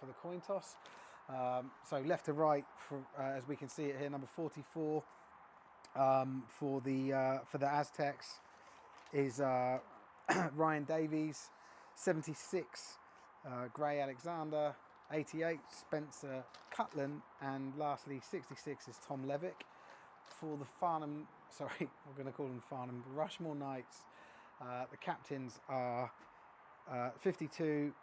for the coin toss. So left to right, as we can see it here, number 44 for the Aztecs is Ryan Davies, 76 Gray Alexander, 88 Spencer Cutland, and lastly 66 is Tom Levick. For the Farnham, sorry, we're going to call them Farnham, Rushmoor Knights, the captains are 52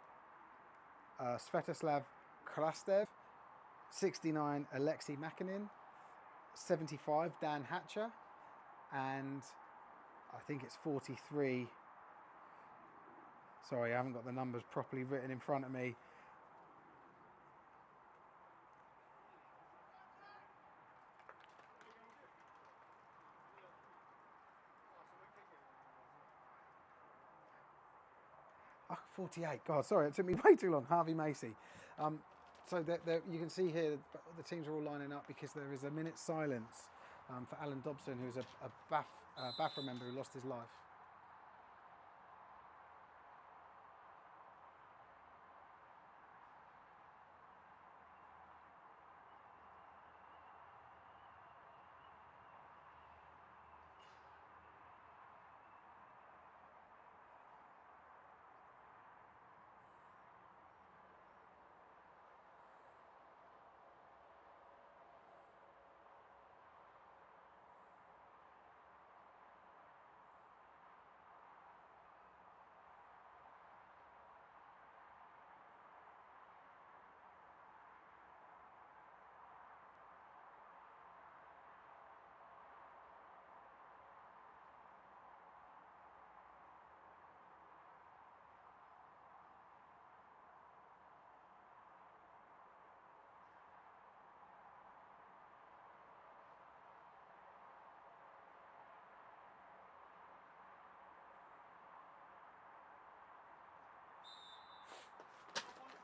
Svetoslav Krastev, 69 Alexei Makinin, 75 Dan Hatcher, and I think it's 43, sorry I haven't got the numbers properly written in front of me, oh, 48, God, sorry, it took me way too long, Harvey Macy. So you can see here the teams are all lining up because there is a minute's silence for Alan Dobson, who's a BAFA member who lost his life.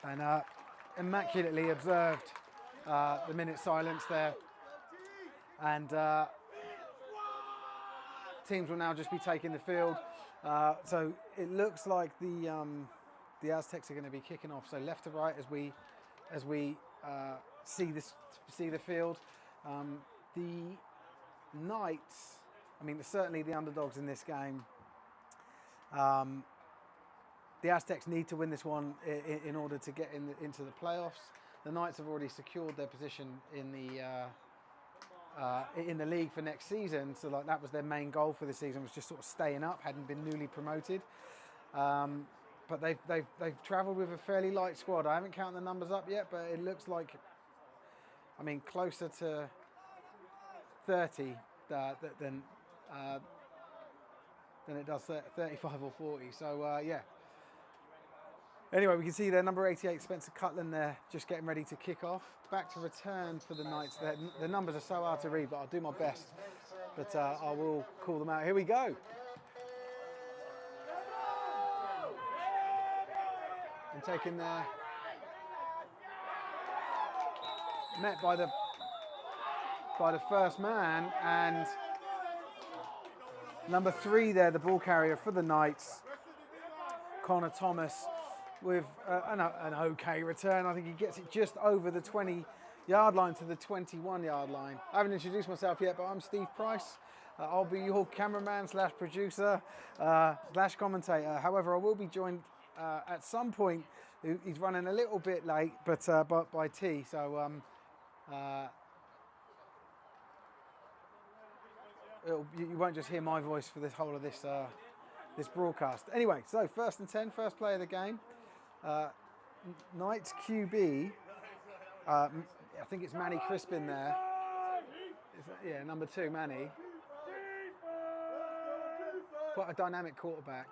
And immaculately observed the minute silence there, and teams will now just be taking the field. So it looks like the Aztecs are going to be kicking off. So left to right as we see the field. The Knights, I mean, certainly the underdogs in this game. The Aztecs need to win this one in order to get into the playoffs. The Knights have already secured their position in the league for next season, so like that was their main goal for the season, was just sort of staying up, hadn't been newly promoted. But they've travelled with a fairly light squad. I haven't counted the numbers up yet, but it looks like, I mean, closer to 30 than it does 35 or 40. So yeah. Anyway, we can see there number 88 Spencer Cutland there, just getting ready to kick off. Back to return for the Knights. The numbers are so hard to read, but I'll do my best. But I will call them out. Here we go. And taking there, met by the first man, and number 3 there, the ball carrier for the Knights, Connor Thomas, with an okay return. I think he gets it just over the 20-yard line to the 21-yard line. I haven't introduced myself yet, but I'm Steve Price. I'll be your cameraman slash producer slash commentator. However, I will be joined at some point. He's running a little bit late, but by T. So you won't just hear my voice for this whole of this broadcast. Anyway, so 1st and 10, first play of the game. Knights QB, I think it's Manny Crispin there. Yeah, number 2, Manny. Quite a dynamic quarterback.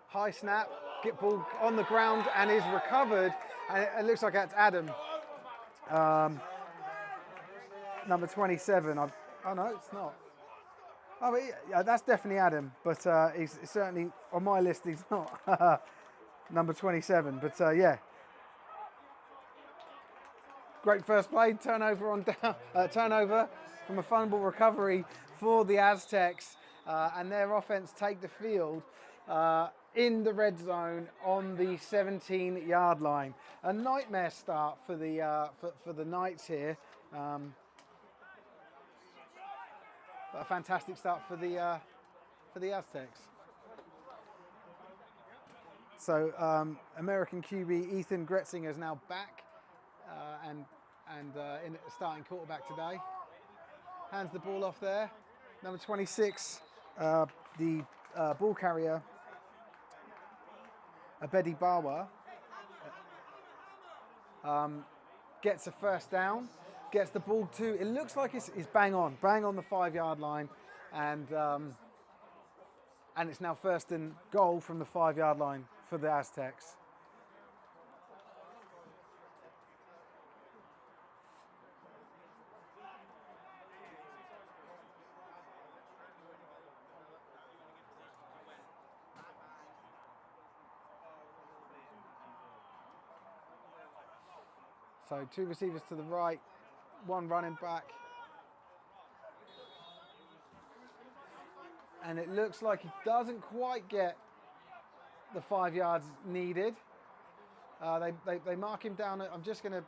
High snap, get ball on the ground and is recovered. And it looks like that's Adam. Number 27. Oh no, it's not. Oh, but yeah, that's definitely Adam, but he's certainly on my list. He's not number 27. But yeah, great first play. Turnover turnover from a fumble recovery for the Aztecs, and their offense take the field. in the red zone on the 17-yard line. A nightmare start for the Knights here. But a fantastic start for the Aztecs. So American QB Ethan Gretzinger is now back and in starting quarterback today. Hands the ball off there. Number 26, the ball carrier, Abedi Bawa, gets a first down, gets the ball to, it looks like it's bang on the 5-yard line, and it's now first and goal from the 5-yard line for the Aztecs. So 2 receivers to the right, 1 running back. And it looks like he doesn't quite get the 5 yards needed. They mark him down. I'm just going to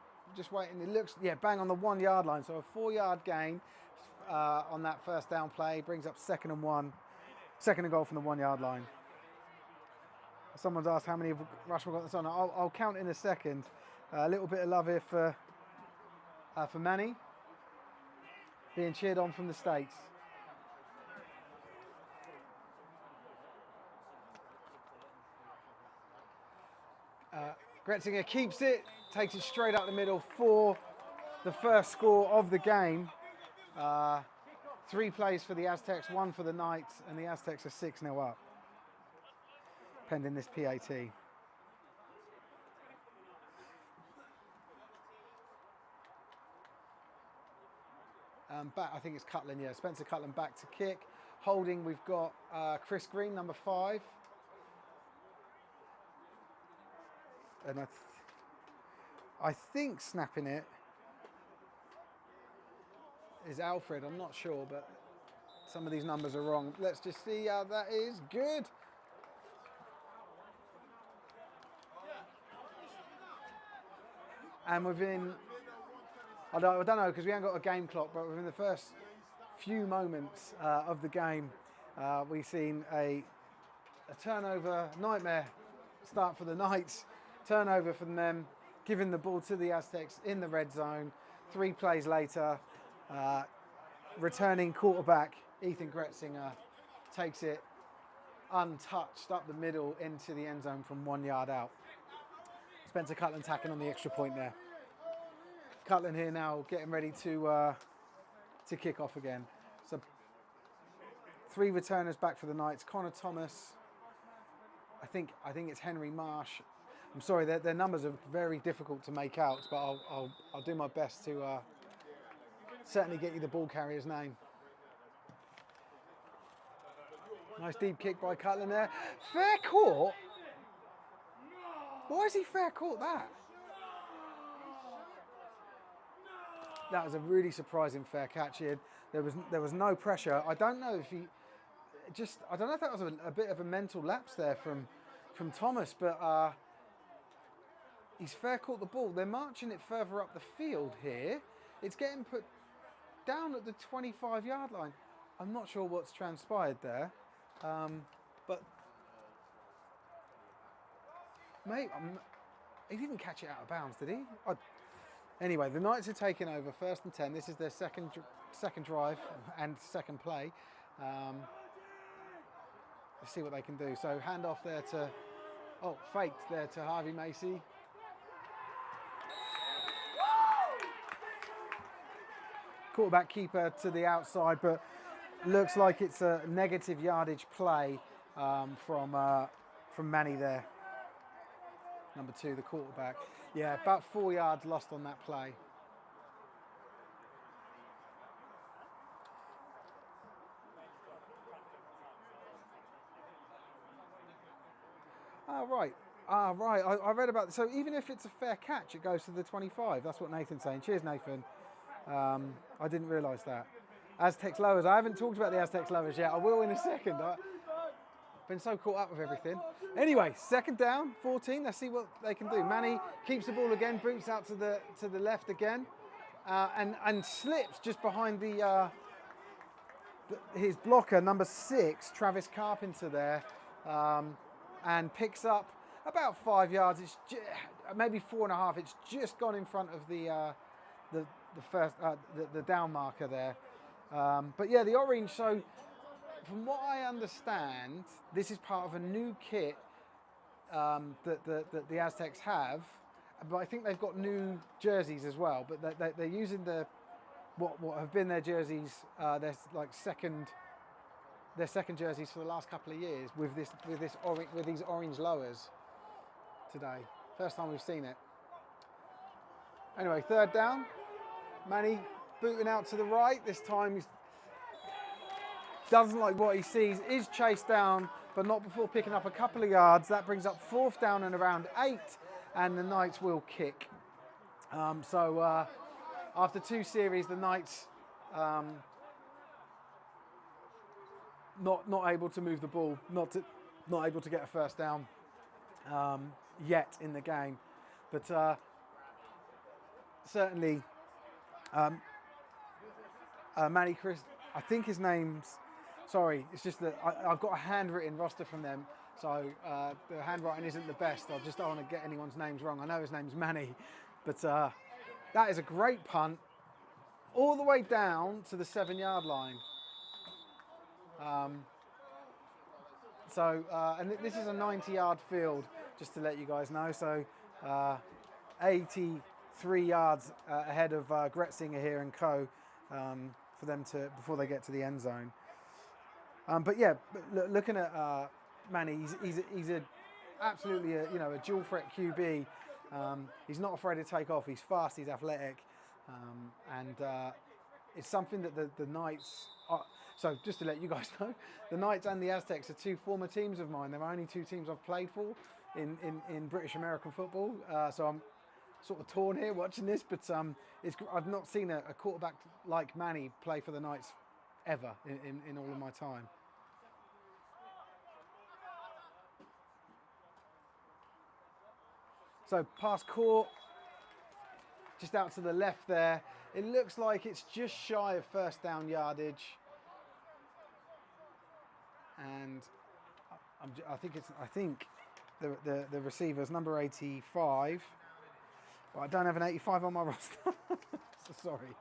wait. And it looks, yeah, bang on the 1-yard line. So a 4-yard gain on that first down play. Brings up 2nd and 1. 2nd and goal from the 1-yard line. Someone's asked how many of Rushmoor got this on. I'll count in a second. A little bit of love here for Manny, being cheered on from the States. Gretzinger keeps it, takes it straight up the middle for the first score of the game. 3 plays for the Aztecs, 1 for the Knights, and the Aztecs are 6-0 up, pending this PAT. Back, I think it's Cutland, yeah. Spencer Cutland back to kick. Holding, we've got Chris Green, number 5. And I think snapping it is Alfred. I'm not sure, but some of these numbers are wrong. Let's just see how that is. Good. And within, I don't know because we haven't got a game clock, but within the first few moments of the game, we've seen a turnover nightmare start for the Knights. Turnover from them, giving the ball to the Aztecs in the red zone. 3 plays later, returning quarterback Ethan Gretzinger takes it untouched up the middle into the end zone from 1 yard out. Spencer Cutland tacking on the extra point there. Cutland here now getting ready to kick off again. So 3 returners back for the Knights. Connor Thomas. I think it's Henry Marsh. I'm sorry, their numbers are very difficult to make out, but I'll do my best to certainly get you the ball carrier's name. Nice deep kick by Cutland there. Fair caught. Why is he fair caught that? That was a really surprising fair catch here. There was no pressure. I don't know if I don't know if that was a bit of a mental lapse there from Thomas, but he's fair caught the ball. They're marching it further up the field here. It's getting put down at the 25-yard line. I'm not sure what's transpired there, but mate, he didn't catch it out of bounds, did he? Anyway, the Knights are taking over, 1st and 10. This is their second drive and second play. Let's see what they can do. So hand off there to, faked there to Harvey Macy. Quarterback keeper to the outside, but looks like it's a negative yardage play from Manny there. Number 2, the quarterback. Yeah, about 4 yards lost on that play. Right. I read about this. So even if it's a fair catch, it goes to the 25. That's what Nathan's saying. Cheers, Nathan. I didn't realise that. Aztecs lowers. I haven't talked about the Aztecs lowers yet. I will in a second. been so caught up with everything. Anyway, second down, 14. Let's see what they can do. Manny keeps the ball again, boots out to the left again, and slips just behind his blocker, number 6, Travis Carpenter there, and picks up about 5 yards. It's maybe 4.5. It's just gone in front of the down marker there. But yeah, the orange. So from what I understand, this is part of a new kit that the Aztecs have. But I think they've got new jerseys as well. But they're using what have been their jerseys, their second jerseys for the last couple of years with these orange lowers today. First time we've seen it. Anyway, third down. Manny booting out to the right. This time he doesn't like what he sees. Is chased down, but not before picking up a couple of yards. That brings up 4th down and around 8, and the Knights will kick. After 2 series, the Knights not able to move the ball, not able to get a first down yet in the game, but certainly Manny Chris, I think his name's, sorry, it's just that I've got a handwritten roster from them, so the handwriting isn't the best. I just don't want to get anyone's names wrong. I know his name's Manny, but that is a great punt all the way down to the 7-yard line. And this is a 90-yard field, just to let you guys know. So 83 yards ahead of Gretzinger here and co for them before they get to the end zone. But yeah, looking at Manny, he's absolutely a dual threat QB. He's not afraid to take off. He's fast. He's athletic, and it's something that the Knights are. So just to let you guys know, the Knights and the Aztecs are 2 former teams of mine. They're only 2 teams I've played for in British American football. So I'm sort of torn here watching this, but I've not seen a quarterback like Manny play for the Knights ever in all of my time. So pass court, just out to the left there. It looks like it's just shy of first down yardage. And I think the receiver's number 85. Well, I don't have an 85 on my roster, so sorry.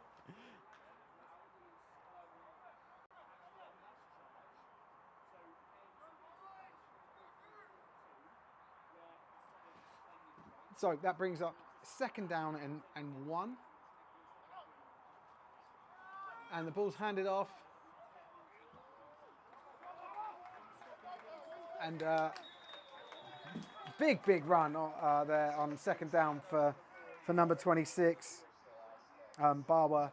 So that brings up second down and 1. And the ball's handed off. And big run there on second down for number 26, Bawa.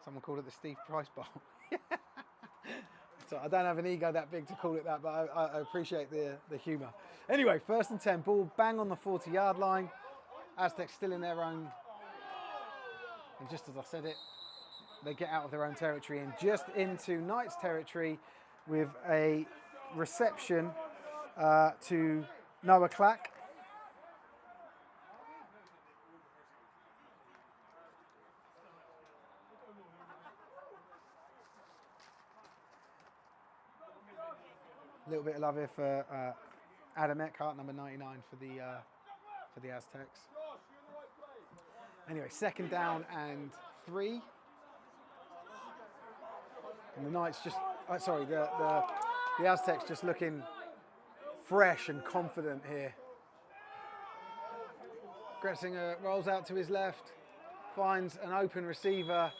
Someone called it the Steve Price Bowl. So I don't have an ego that big to call it that, but I appreciate the humour. Anyway, 1st and 10, ball bang on the 40-yard line. Aztecs still in their own. And just as I said it, they get out of their own territory and just into Knights territory with a reception to Noah Clack. A little bit of love here for Adam Eckhart, number 99 for the Aztecs. Anyway, second down and 3. And the Knights just, the Aztecs just looking fresh and confident here. Gretzinger rolls out to his left, finds an open receiver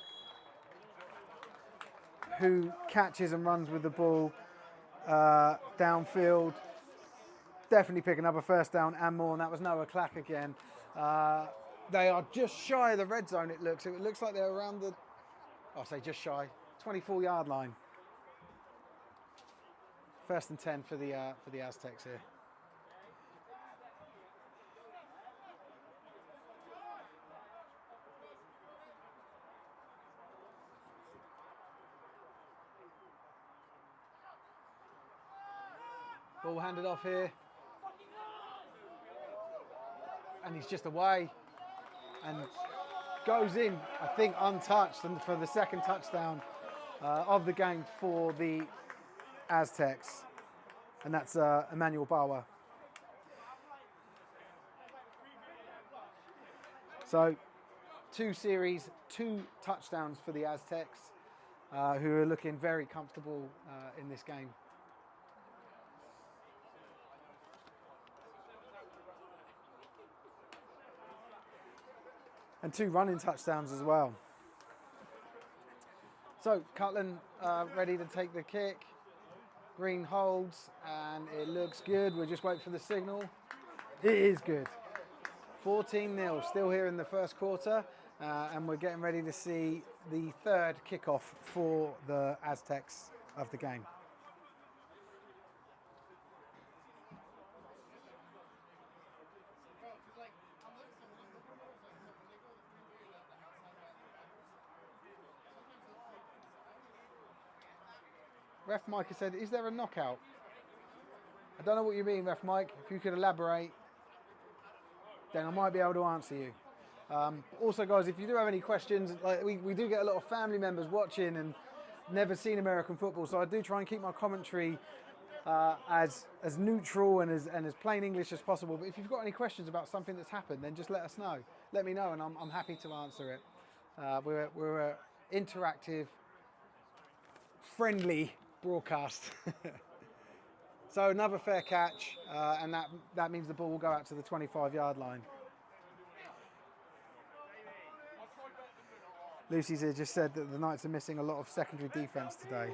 who catches and runs with the ball. Downfield, definitely picking up a first down and more, and that was Noah Clack again. They are just shy of the red zone, it looks like they're around the, I'll say just shy, 24-yard line. First and 10 for the Aztecs here. Ball handed off here. And he's just away. And goes in, I think, untouched, and for the second touchdown of the game for the Aztecs. And that's Emmanuel Bawa. So 2 series, 2 touchdowns for the Aztecs, who are looking very comfortable in this game. And 2 running touchdowns as well. So Cutland ready to take the kick. Green holds, and it looks good. We'll just wait for the signal. It is good. 14-0, still here in the first quarter, and we're getting ready to see the 3rd kickoff for the Aztecs of the game. Ref Mike has said, is there a knockout? I don't know what you mean, Ref Mike. If you could elaborate, then I might be able to answer you. Also, guys, if you do have any questions, like we do get a lot of family members watching and never seen American football, so I do try and keep my commentary as neutral and as plain English as possible. But if you've got any questions about something that's happened, then just let us know. Let me know, and I'm happy to answer it. We're an interactive, friendly broadcast. So another fair catch, and that means the ball will go out to the 25-yard line. Lucy's here just said that the Knights are missing a lot of secondary defence today.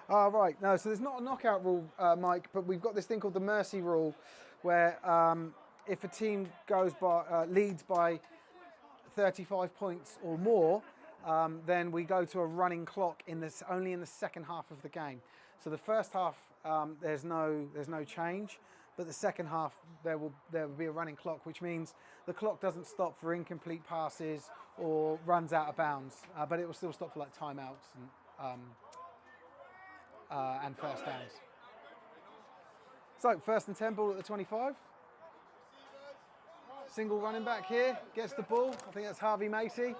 Oh, right. No, so there's not a knockout rule, Mike, but we've got this thing called the mercy rule, where if a team leads by 35 points or more, then we go to a running clock only in the second half of the game. So the first half there's no change, but the second half there will be a running clock, which means the clock doesn't stop for incomplete passes or runs out of bounds, but it will still stop for like timeouts and first downs. So first and 10, ball at the 25. Single running back here, gets the ball. I think that's Harvey Macy.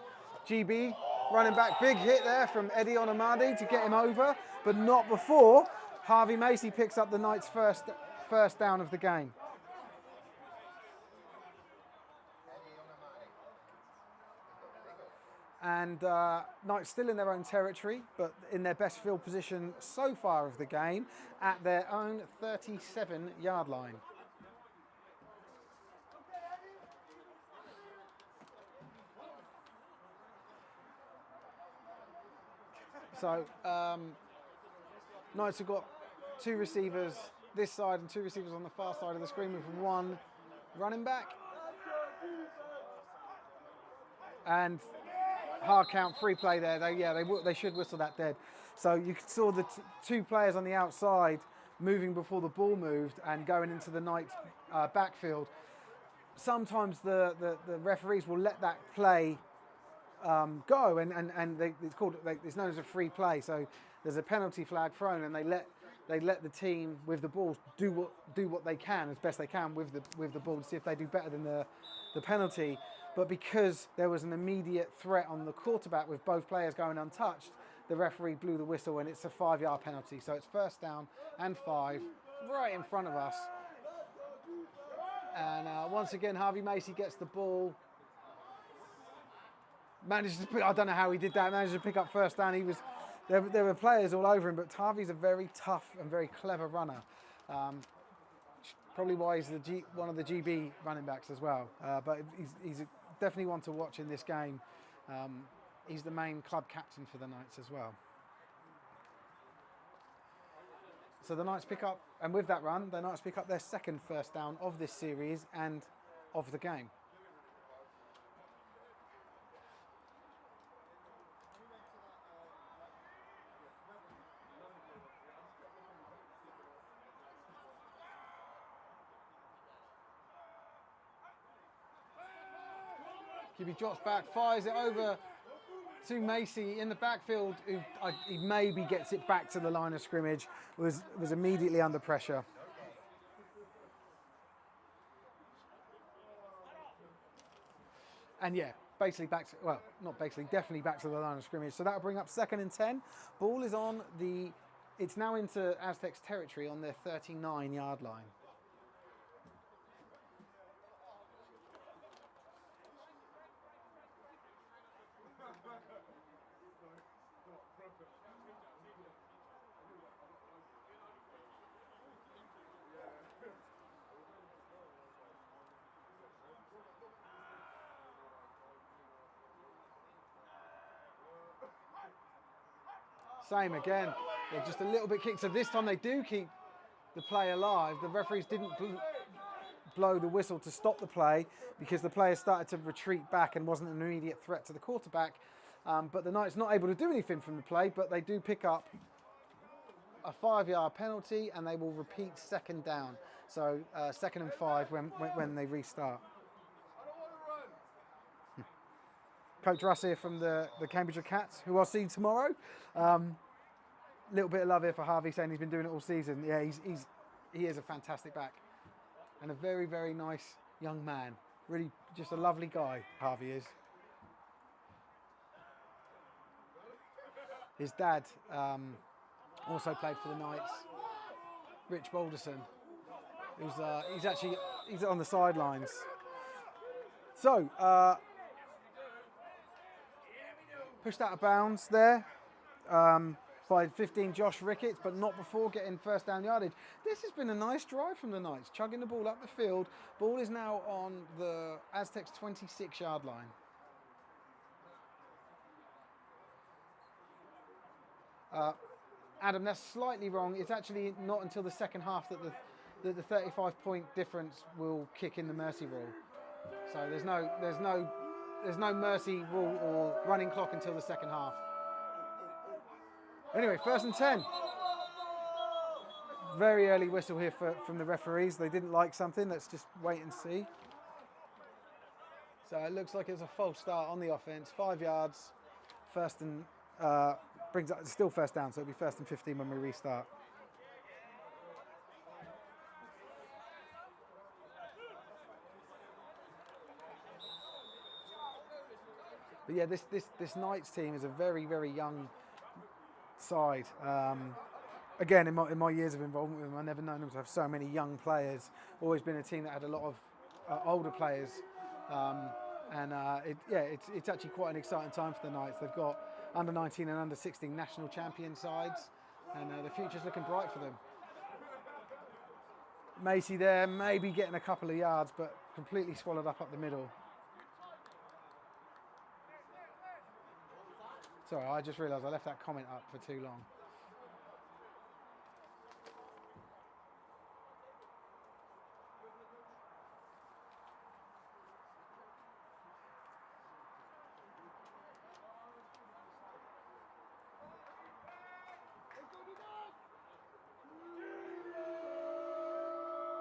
GB running back, big hit there from Eddie Onamadi to get him over, but not before Harvey Macy picks up the Knights' first down of the game. And Knights still in their own territory, but in their best field position so far of the game at their own 37-yard line. So Knights have got 2 receivers this side and 2 receivers on the far side of the screen with 1 running back. And hard count, free play there. They should whistle that dead. So you saw the 2 players on the outside moving before the ball moved and going into the Knights backfield. Sometimes the referees will let that play go, and it's known as a free play. So there's a penalty flag thrown, and they let the team with the ball do what they can as best they can with the ball to see if they do better than the penalty. But because there was an immediate threat on the quarterback with both players going untouched, the referee blew the whistle, and it's a 5-yard penalty. So it's first down and 5 right in front of us. And once again, Harvey Macy gets the ball. I don't know how he did that. Managed to pick up first down. There were players all over him, but Harvey's a very tough and very clever runner. Probably why he's one of the GB running backs as well. But he's definitely one to watch in this game. He's the main club captain for the Knights as well. So the Knights pick up, and with that run, the Knights pick up their second first down of this series and of the game. QB drops back, fires it over to Macy in the backfield, who he maybe gets it back to the line of scrimmage, was immediately under pressure. And yeah, basically back to, well, not basically, definitely back to the line of scrimmage. So that'll bring up 2nd and 10. Ball is on it's now into Aztecs territory on their 39-yard line. Same again, they're just a little bit kicked. So this time they do keep the play alive. The referees didn't blow the whistle to stop the play because the player started to retreat back and wasn't an immediate threat to the quarterback. But the Knights not able to do anything from the play, but they do pick up a 5-yard penalty and they will repeat 2nd down. So 2nd and 5 when they restart. Coach Russ here from the Cambridgeshire Cats, who I'll see tomorrow. Little bit of love here for Harvey, saying he's been doing it all season. Yeah, he is a fantastic back and a very, very nice young man. Really just a lovely guy, Harvey is. His dad also played for the Knights, Rich Balderson. He's on the sidelines. So, pushed out of bounds there by 15 Josh Ricketts, but not before getting 1st down yardage. This has been a nice drive from the Knights, chugging the ball up the field. Ball is now on the Aztecs 26-yard line. Adam, that's slightly wrong. It's actually not until the 2nd half that the 35-point difference will kick in the mercy rule. So there's no mercy rule or running clock until the 2nd half. Anyway, 1st and 10. Very early whistle here from the referees. They didn't like something. Let's just wait and see. So it looks like it's a false start on the offense. 5 yards. 1st and brings up, it's still 1st down, so it'll be 1st and 15 when we restart. But yeah, this Knights team is a very, very young side. Again, in my years of involvement with them, I've never known them to have so many young players. Always been a team that had a lot of older players. It's actually quite an exciting time for the Knights. They've got under 19 and under 16 national champion sides, and the future's looking bright for them. Macy there, maybe getting a couple of yards, but completely swallowed up the middle. Sorry, I just realised I left that comment up for too long.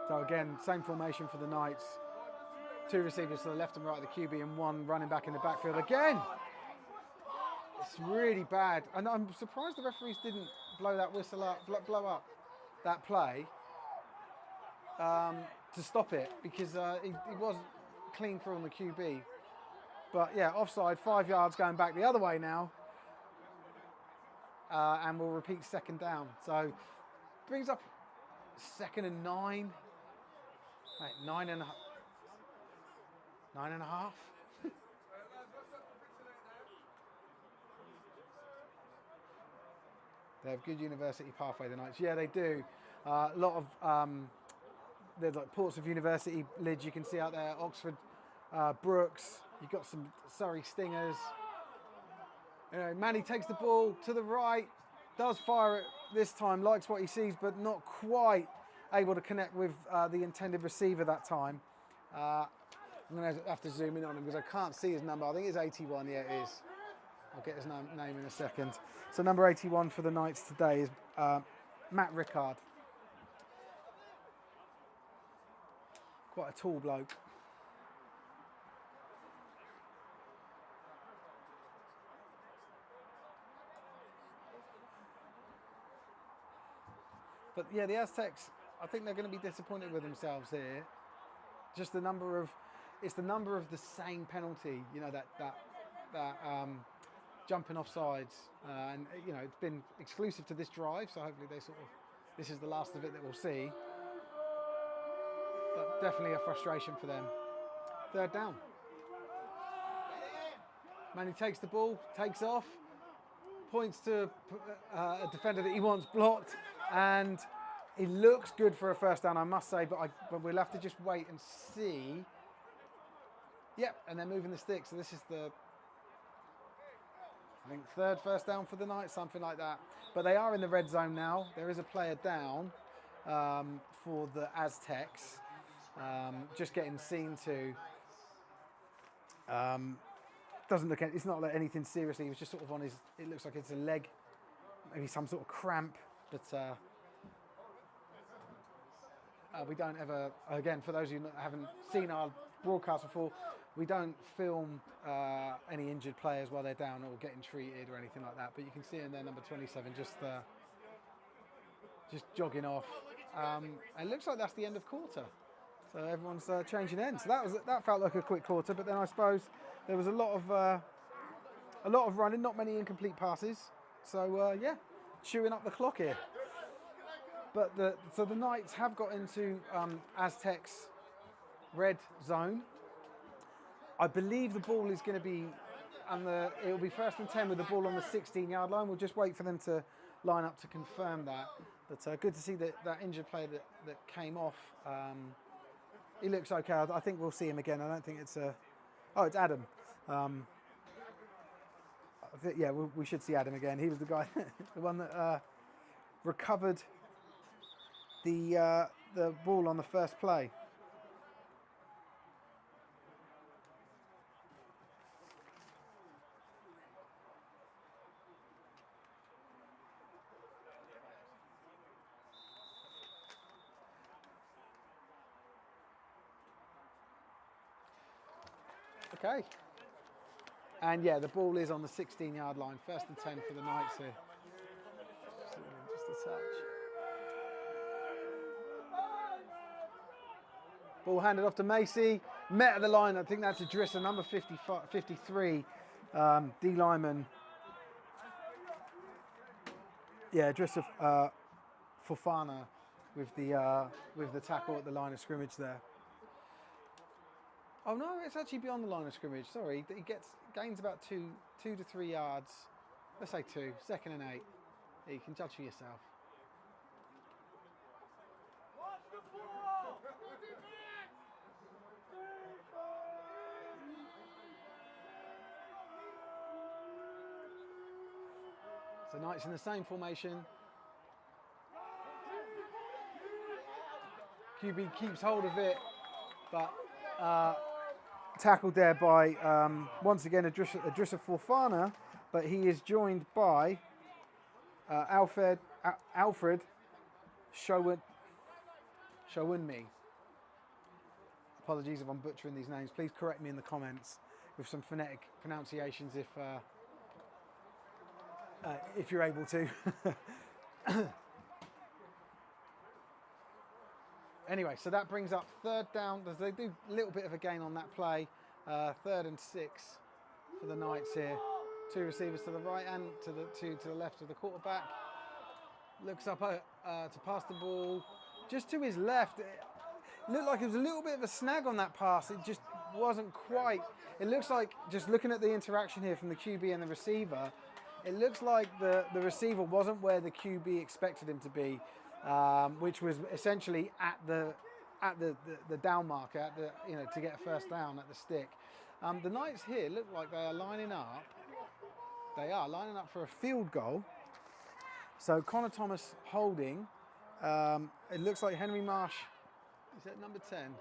So again, same formation for the Knights. 2 receivers to the left and right of the QB and 1 running back in the backfield again. It's really bad, and I'm surprised the referees didn't blow that whistle up, blow up that play to stop it, because it was clean through on the QB. But yeah, offside, 5 yards going back the other way now, and we'll repeat 2nd down. So brings up 2nd and 9. Wait, 9 and a half. They have good university pathway, the Knights. Yeah, they do. A lot of there's like Portsmouth University lids you can see out there. Oxford, Brooks. You've got some Surrey Stingers. You know, Manny takes the ball to the right, does fire it this time. Likes what he sees, but not quite able to connect with the intended receiver that time. I'm going to have to zoom in on him because I can't see his number. I think it's 81. Yeah, it is. I'll get his name in a second. So number 81 for the Knights today is Matt Rickard. Quite a tall bloke. But yeah, the Aztecs, I think they're going to be disappointed with themselves here. Just it's the number of the same penalty, you know, that jumping off sides. And, you know, it's been exclusive to this drive, so hopefully this is the last of it that we'll see. But definitely a frustration for them. Third down. Manny takes the ball, takes off, points to a defender that he wants blocked, and it looks good for a first down, I must say, but we'll have to just wait and see. Yep, and they're moving the stick, so this is I think third first down for the night, something like that. But they are in the red zone now. There is a player down for the Aztecs, just getting seen to. Doesn't look. It's not like anything seriously. He was just sort of on his. It looks like it's a leg, maybe some sort of cramp. But we don't ever. Again, for those of you who haven't seen our broadcast before, we don't film any injured players while they're down or getting treated or anything like that. But you can see in there, number 27, just jogging off. It looks like that's the end of quarter. So everyone's changing ends. So that felt like a quick quarter. But then I suppose there was a lot of running, not many incomplete passes. So yeah, chewing up the clock here. But so the Knights have got into Aztecs red zone. I believe the ball is going to be, it'll be 1st and 10 with the ball on the 16-yard line. We'll just wait for them to line up to confirm that. But good to see that injured player that came off. He looks okay. I think we'll see him again. I don't think it's it's Adam. Yeah, we should see Adam again. He was the guy, the one that recovered the ball on the first play. Okay. And yeah, the ball is on the 16-yard line. 1st and 10 for the Knights here. Just a touch. Ball handed off to Macy. Met at the line. I think that's Idrissa, number 53. D lineman. Yeah, Idrissa Fofana with the tackle at the line of scrimmage there. Oh no, it's actually beyond the line of scrimmage. Sorry, he gains about two to 3 yards. Let's say 2. 2nd and 8. Yeah, you can judge for yourself. So Knights in the same formation. QB keeps hold of it, but tackled there by, once again, Idrissa Fofana, but he is joined by Alfred Showunmi. Apologies if I'm butchering these names. Please correct me in the comments with some phonetic pronunciations if you're able to. Anyway, so that brings up 3rd down. They do a little bit of a gain on that play. 3rd and 6 for the Knights here. 2 receivers to the right and to the left of the quarterback. Looks up to pass the ball just to his left. It looked like it was a little bit of a snag on that pass. It just wasn't quite. It looks like, just looking at the interaction here from the QB and the receiver, it looks like the receiver wasn't where the QB expected him to be. Which was essentially at the down marker, to get a 1st down at the stick. The Knights here look like they are lining up. They are lining up for a field goal. So Connor Thomas holding. It looks like Henry Marsh. Is that number 10?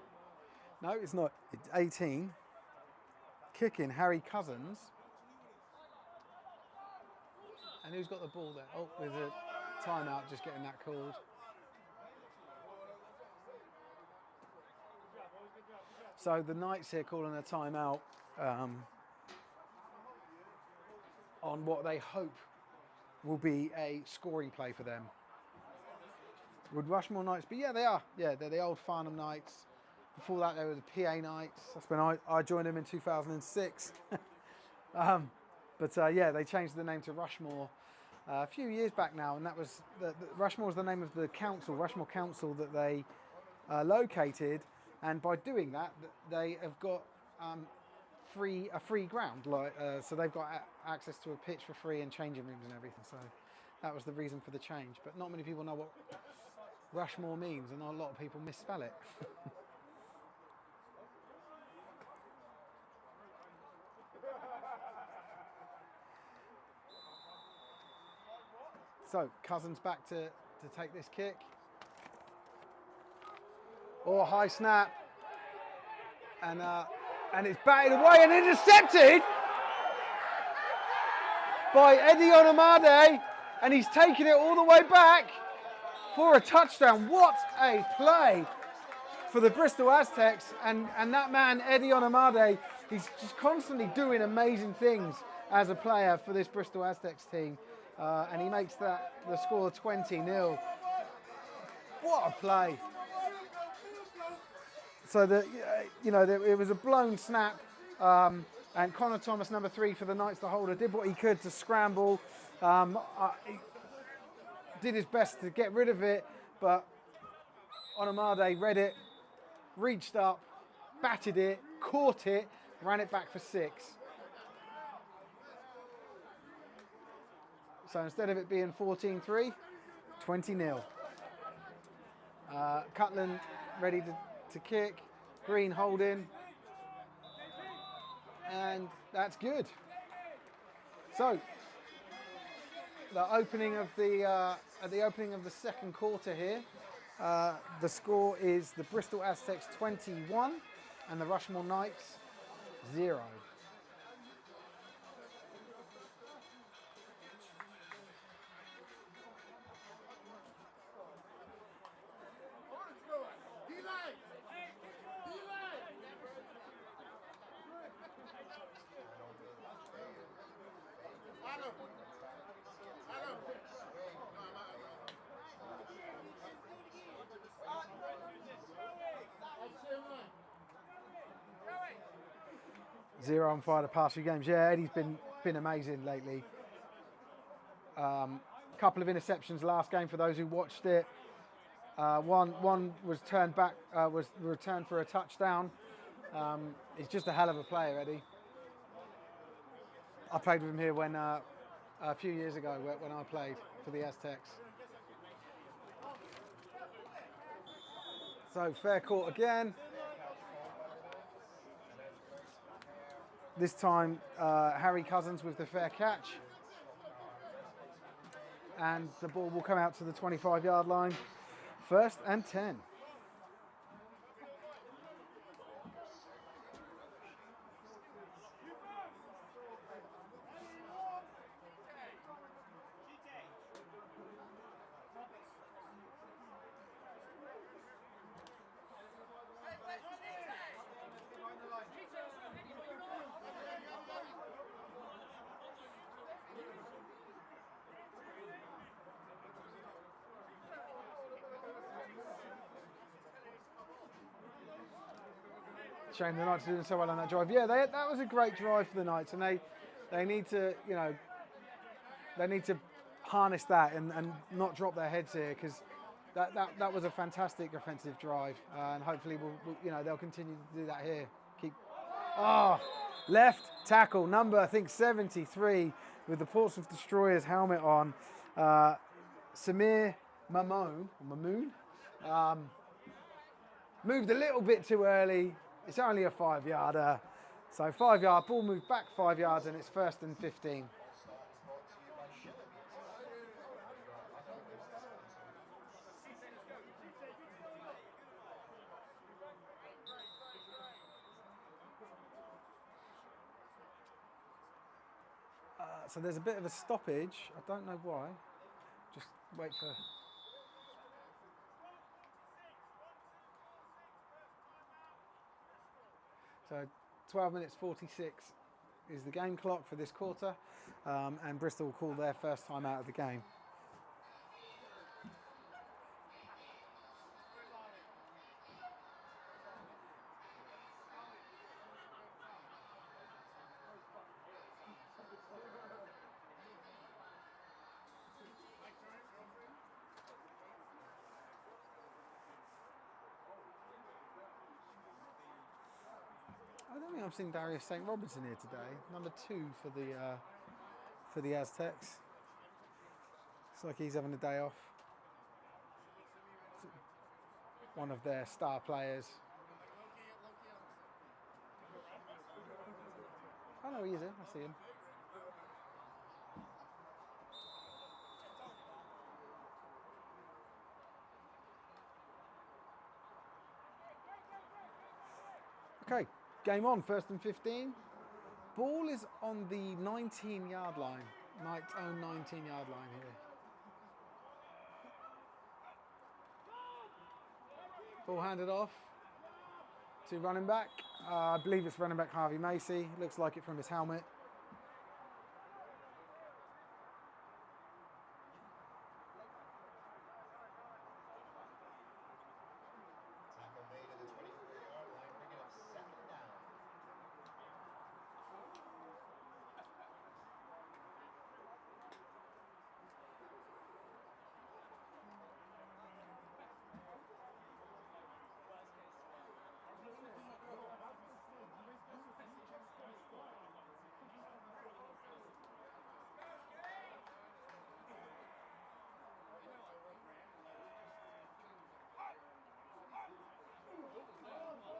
No, it's not. It's 18. Kicking Harry Cousins. And who's got the ball there? Oh, there's a timeout just getting that called. So the Knights here calling a timeout on what they hope will be a scoring play for them. Would Rushmoor Knights be? Yeah, they are. Yeah, they're the old Farnham Knights. Before that, they were the PA Knights. That's when I joined them in 2006. Yeah, they changed the name to Rushmoor a few years back now, and that was Rushmoor was the name of the council, Rushmoor Council, that they located, and by doing that, they have got a free ground, so they've got access to a pitch for free and changing rooms and everything. So that was the reason for the change. But not many people know what Rushmoor means, and a lot of people misspell it. So Cousins back to take this kick. Or high snap. And it's batted away and intercepted by Eddie Onamade. And he's taken it all the way back for a touchdown. What a play for the Bristol Aztecs. And that man, Eddie Onamade, he's just constantly doing amazing things as a player for this Bristol Aztecs team. And he makes the score 20-0. What a play. So it was a blown snap, and Connor Thomas, number 3 for the Knights, the holder, did what he could to scramble. He did his best to get rid of it, but Onamade read it, reached up, batted it, caught it, ran it back for 6. So instead of it being 14-3, 20-0. Cutland ready to kick. Green holding. And that's good. So the opening of the second quarter here, the score is the Bristol Aztecs 21 and the Rushmoor Knights 0. Zero on fire the past few games. Yeah, Eddie's been amazing lately. Couple of interceptions last game for those who watched it. One was turned back, was returned for a touchdown. He's just a hell of a player, Eddie. I played with him here when a few years ago when I played for the Aztecs. So fair court again. This time, Harry Cousins with the fair catch. And the ball will come out to the 25-yard line. 1st and 10. Shame the Knights are doing so well on that drive. Yeah, that was a great drive for the Knights, and they need to, they need to harness that and not drop their heads here, because that was a fantastic offensive drive, and hopefully they'll continue to do that here. Left tackle number, I think, 73 with the Portsmouth Destroyers helmet on. Samir Mamoon moved a little bit too early. It's only a 5-yarder. So 5-yard, ball moved back 5 yards, and it's 1st and 15. So there's a bit of a stoppage. I don't know why. Just wait for... So 12 minutes 46 is the game clock for this quarter, and Bristol will call their first time out of the game. I don't think I've seen Darius St. Robinson here today. Number 2 for the Aztecs. Looks like he's having a day off. One of their star players. Oh no, he is here. I see him. Okay, game on, 1st and 15. Ball is on the 19-yard line. Knight's own 19-yard line here. Ball handed off to running back. I believe it's running back Harvey Macy. Looks like it from his helmet.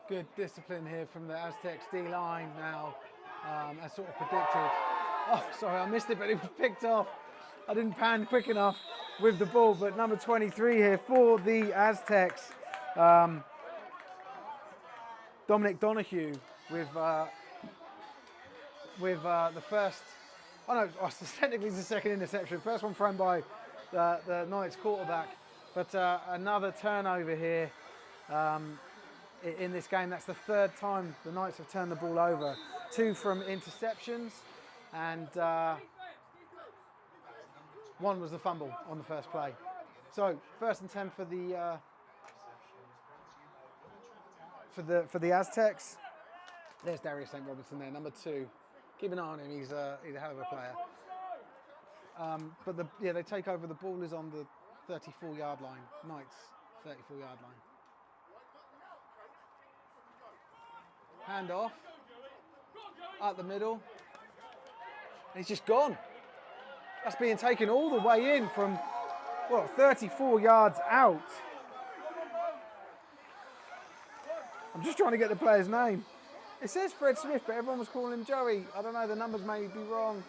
Good discipline here from the Aztecs D-line now, as sort of predicted. Oh, sorry, I missed it, but it was picked off. I didn't pan quick enough with the ball, but number 23 here for the Aztecs. Dominic Donahue with the first, oh no, technically it's the second interception. First one thrown by the Knights quarterback, but another turnover here. In this game, that's the 3rd time the Knights have turned the ball over. 2 from interceptions, and 1 was the fumble on the first play. So 1st and 10 for the Aztecs. There's Darius St. Robinson there, number 2. Keep an eye on him. He's a hell of a player. But they take over. The ball is on the 34-yard line. Knights 34-yard line. Hand off, up the middle, and he's just gone. That's being taken all the way in from, 34 yards out. I'm just trying to get the player's name. It says Fred Smith, but everyone was calling him Joey. I don't know, the numbers may be wrong.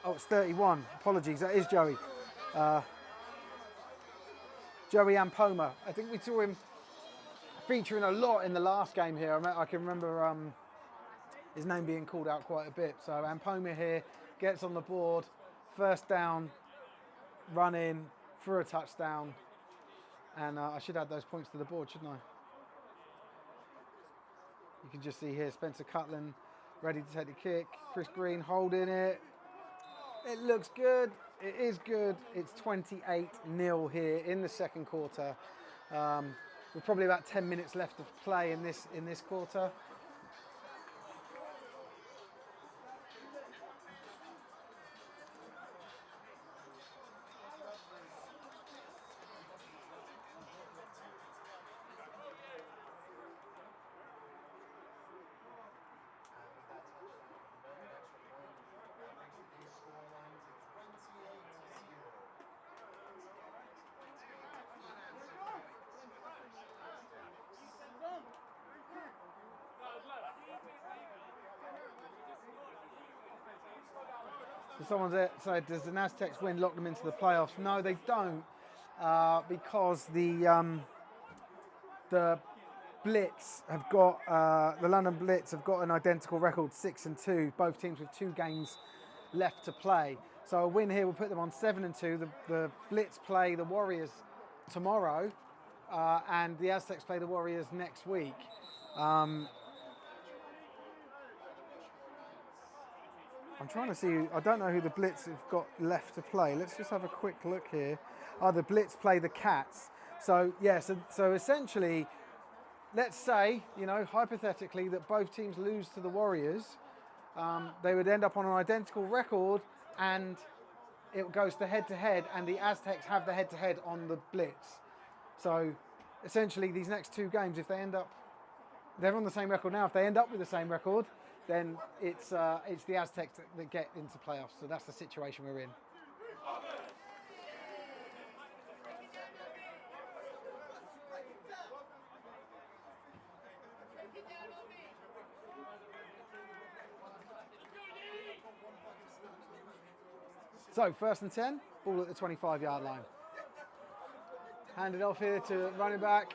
Oh, it's 31. Apologies, that is Joey. Joey Ampoma. I think we saw him featuring a lot in the last game here. I can remember his name being called out quite a bit. So Ampoma here gets on the board, 1st down, run in for a touchdown, and I should add those points to the board, shouldn't I? You can just see here Spencer Cutland ready to take the kick. Chris Green holding it. It looks good. It is good. It's 28-0 here in the 2nd quarter. With probably about 10 minutes left of play in this quarter. So someone's said, does the Aztecs win lock them into the playoffs? No, they don't, because the Blitz have got the London Blitz have got an identical record, 6-2. Both teams with 2 games left to play. So a win here will put them on 7-2. The Blitz play the Warriors tomorrow, and the Aztecs play the Warriors next week. I'm trying to see, I don't know who the Blitz have got left to play. Let's just have a quick look here. Oh, the Blitz play the Cats. So, yeah, so essentially, let's say, hypothetically, that both teams lose to the Warriors. They would end up on an identical record, and it goes to head-to-head, and the Aztecs have the head-to-head on the Blitz. So, essentially, these next 2 games, if they end up they're on the same record now. If they end up with the same record, then it's the Aztecs that get into playoffs. So that's the situation we're in. So 1st and 10, ball at the 25-yard line. Handed off here to running back.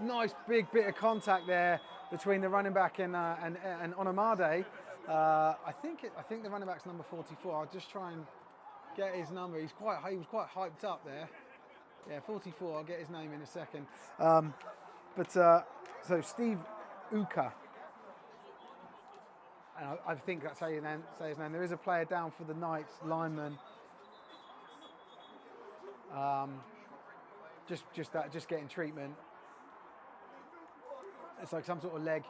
Nice big bit of contact there between the running back and Onamade. I think the running back's number 44. I'll just try and get his number. He was quite hyped up there. Yeah, 44. I'll get his name in a second. So Steve Uka. And I think that's how you say his name. There is a player down for the Knights, lineman. Just getting treatment. It's like some sort of leg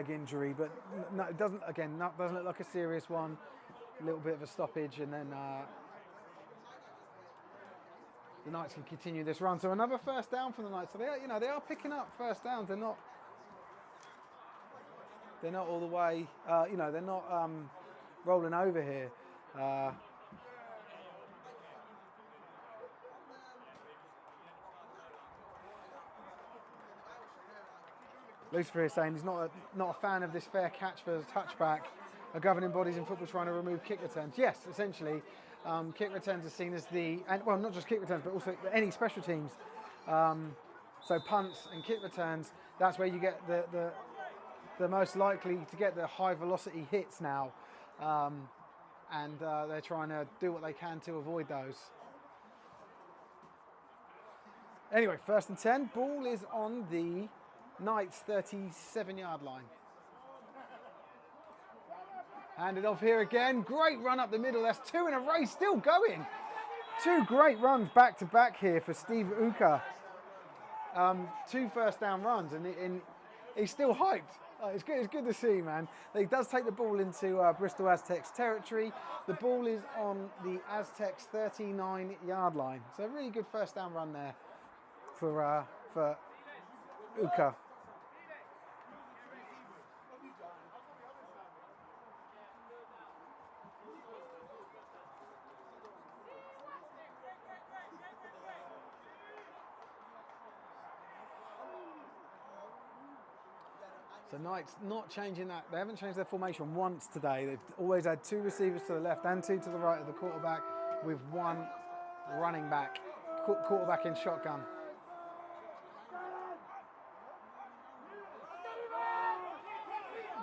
injury, but no, it doesn't. Again, doesn't look like a serious one. A little bit of a stoppage, and then the Knights can continue this run. So another 1st down for the Knights. So they are picking up 1st downs. They're not all the way. They're not rolling over here. Lucifer is saying he's not a fan of this fair catch for a touchback. Are governing bodies in football trying to remove kick returns? Yes, essentially, kick returns are seen as not just kick returns, but also any special teams. So punts and kick returns. That's where you get the most likely to get the high velocity hits now, and they're trying to do what they can to avoid those. Anyway, 1st and 10. Ball is on the Knights 37-yard line. Handed off here again. Great run up the middle. That's 2 in a race, still going. 2 great runs back to back here for Steve Uka. 2 1st down runs, and he's still hyped. It's good to see, man. He does take the ball into Bristol Aztecs territory. The ball is on the Aztecs 39-yard line. So a really good 1st down run there for Uka. So Knights not changing that. They haven't changed their formation once today. They've always had 2 receivers to the left and 2 to the right of the quarterback, with 1 running back, quarterback in shotgun.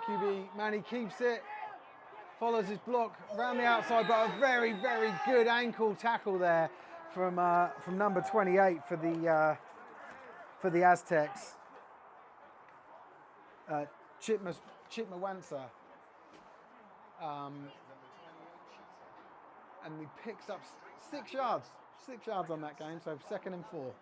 QB Manny keeps it, follows his block around the outside, but a very, very good ankle tackle there from number 28 for the Aztecs. Chitmawansa. And he picks up 6 yards. 6 yards on that game, so 2nd and 4.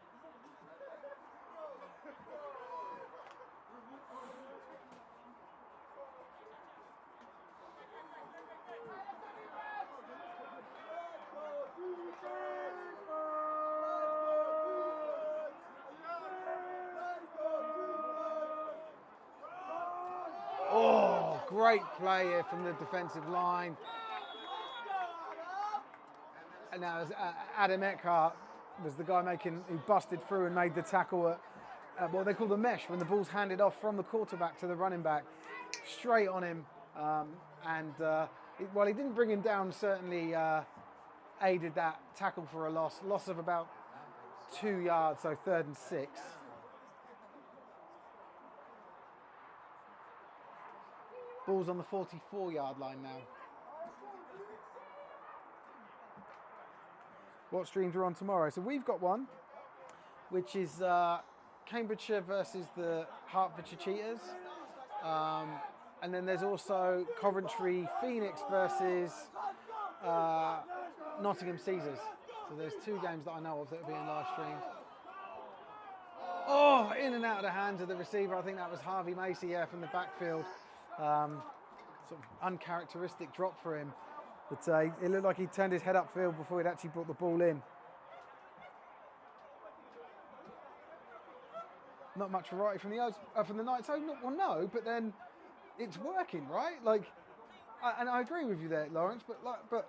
Oh, great play here from the defensive line. And now Adam Eckhart was the guy who busted through and made the tackle at what they call the mesh, when the ball's handed off from the quarterback to the running back, straight on him. While he didn't bring him down, certainly aided that tackle for a loss of about 2 yards, so 3rd and 6. Ball's on the 44-yard line now. What streams are on tomorrow? So we've got one, which is Cambridgeshire versus the Hertfordshire Cheetahs. And then there's also Coventry Phoenix versus Nottingham Caesars. So there's 2 games that I know of that are being live streamed. Oh, in and out of the hands of the receiver. I think that was Harvey Macy, from the backfield. Sort of uncharacteristic drop for him. But it looked like he turned his head upfield before he'd actually brought the ball in. not much variety from the Knights. Well, no, but then it's working, right? Like, and I agree with you there, Lawrence. But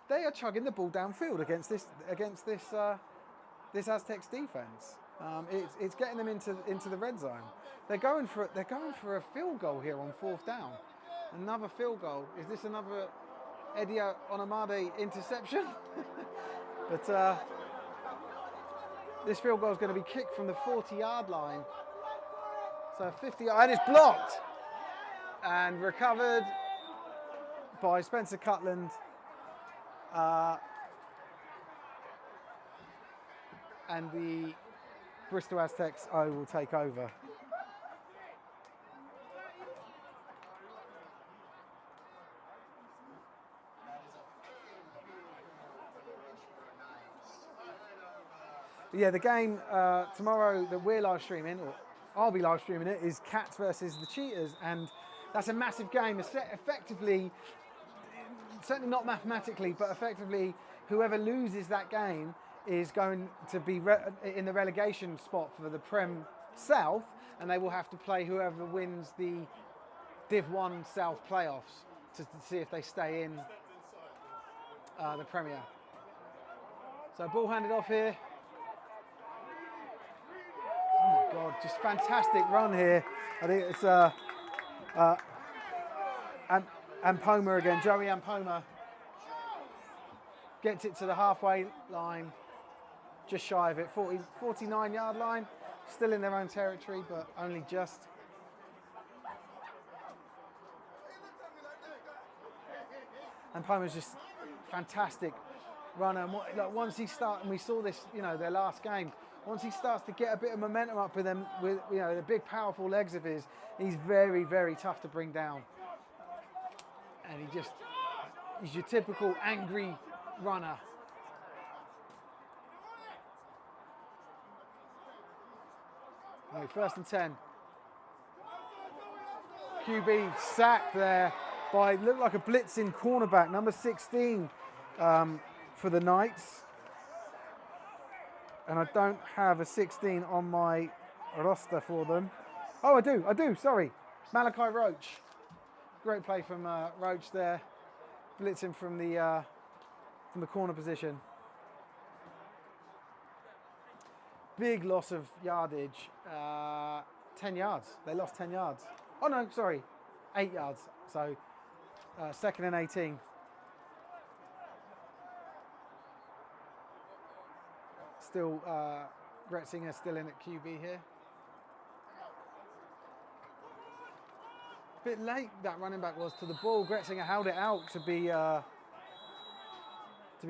they are chugging the ball downfield against this Aztecs defense. It's getting them into the red zone. They're going for a field goal here on 4th down. Another field goal. Is this another Edia Onamade interception? But this field goal is going to be kicked from the 40-yard line. So 50, and it's blocked and recovered by Spencer Cutland. And the Bristol Aztecs will take over. But yeah, the game tomorrow that we're live streaming, or I'll be live streaming it, is Cats versus the Cheetahs, and that's a massive game. It's effectively, certainly not mathematically, but effectively, whoever loses that game is going to be in the relegation spot for the Prem South, and they will have to play whoever wins the Div 1 South playoffs to see if they stay in the Premier. So ball handed off here. Oh my God, just fantastic run here. I think it's Ampoma again, Joey Ampoma gets it to the halfway line, just shy of it, 49-yard line, still in their own territory, but only just. Ampoma's just fantastic runner. And once he starts, and we saw this, their last game, once he starts to get a bit of momentum up with them, with the big powerful legs of his, he's very, very tough to bring down. And he's your typical angry runner. Okay, 1st and 10. QB sacked there by, looked like a blitzing cornerback, number 16 for the Knights. And I don't have a 16 on my roster for them. Oh, I do, sorry. Malachi Roach. Great play from Roach there. Blitzing from the corner position. Big loss of yardage. 10 yards. They lost 10 yards. Oh no, sorry. 8 yards. So 2nd and 18. Still, Gretzinger still in at QB here. Bit late that running back was to the ball. Gretzinger held it out to be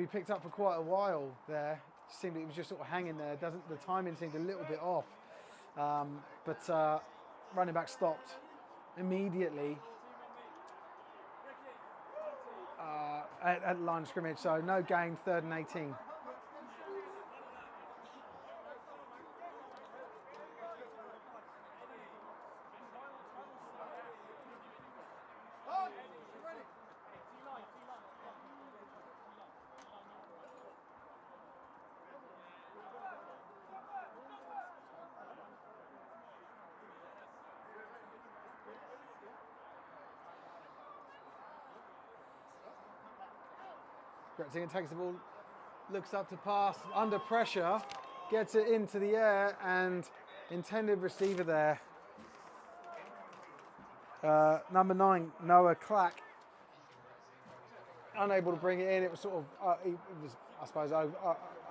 picked up for quite a while there. It seemed it was just sort of hanging there. The timing seemed a little bit off, but running back stopped immediately at the line of scrimmage. So no gain, 3rd and 18. Gretzinger takes the ball, looks up to pass, under pressure, gets it into the air, and intended receiver there. Number 9, Noah Clack, unable to bring it in. It was sort of, it was, I suppose,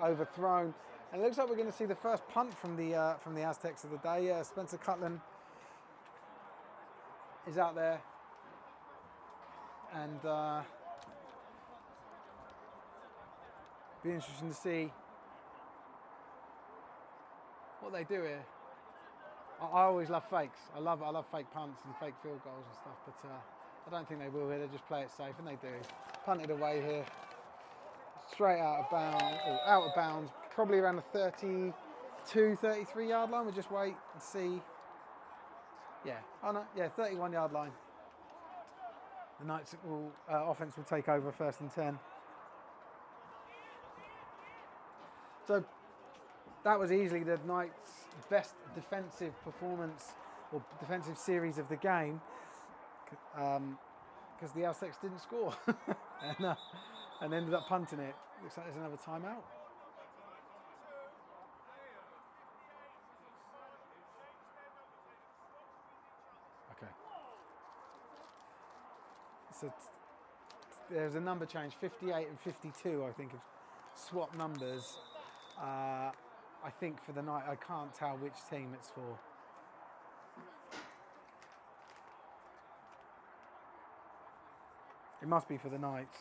overthrown. And it looks like we're going to see the first punt from the Aztecs of the day. Spencer Cutland is out there, and be interesting to see what they do here. I always love fakes. I love fake punts and fake field goals and stuff, but I don't think they will here. They just play it safe, and they do. Punted away here, straight out of bounds, probably around the 32, 33 yard line. We'll just wait and see. Yeah, oh no, yeah, 31 yard line. The Knights offense will take over 1st and 10. So that was easily the Knights' best defensive performance or defensive series of the game, because the Aztecs didn't score and ended up punting it. Looks like there's another timeout. Okay. So there's a number change. 58 and 52, I think, have swapped numbers. I think for the night, I can't tell which team it's for. It must be for the Knights.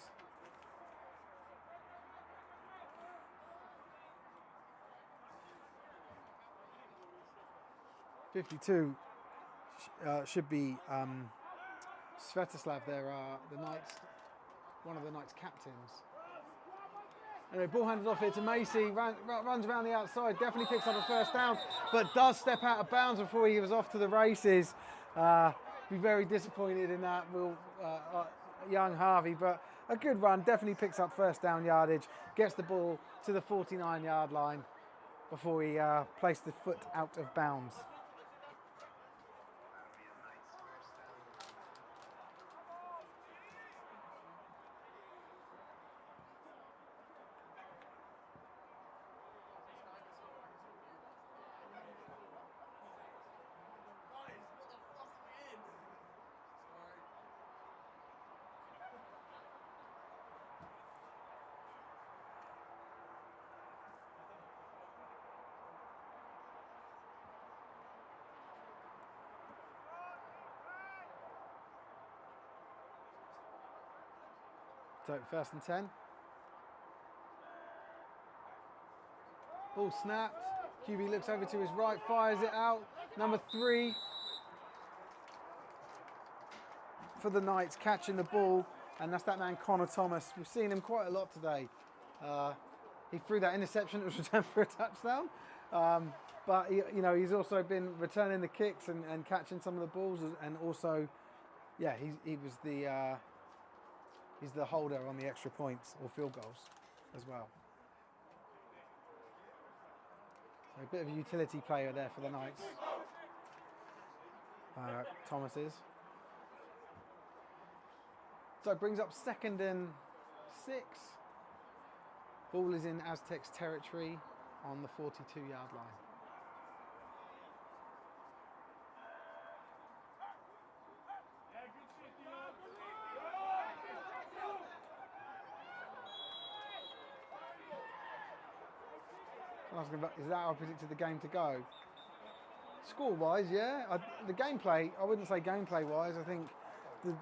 '52 should be Svetoslav. The Knights, one of the Knights' captains. Anyway, ball handed off here to Macy, runs around the outside, definitely picks up a first down, but does step out of bounds before he was off to the races. Be very disappointed in that, young Harvey, but a good run, definitely picks up first down yardage, gets the ball to the 49-yard line before he placed the foot out of bounds. So first and 10. Ball snapped. QB looks over to his right, fires it out. Number 3 for the Knights, catching the ball, and that's that man Connor Thomas. We've seen him quite a lot today. He threw that interception that was returned for a touchdown, but he's also been returning the kicks and catching some of the balls, and also, yeah, he's the holder on the extra points or field goals as well. So a bit of a utility player there for the Knights. Thomas is. So it brings up 2nd and 6. Ball is in Aztecs territory on the 42-yard line. Is that how I predicted the game to go? Score-wise, yeah. The gameplay, I wouldn't say gameplay-wise. I think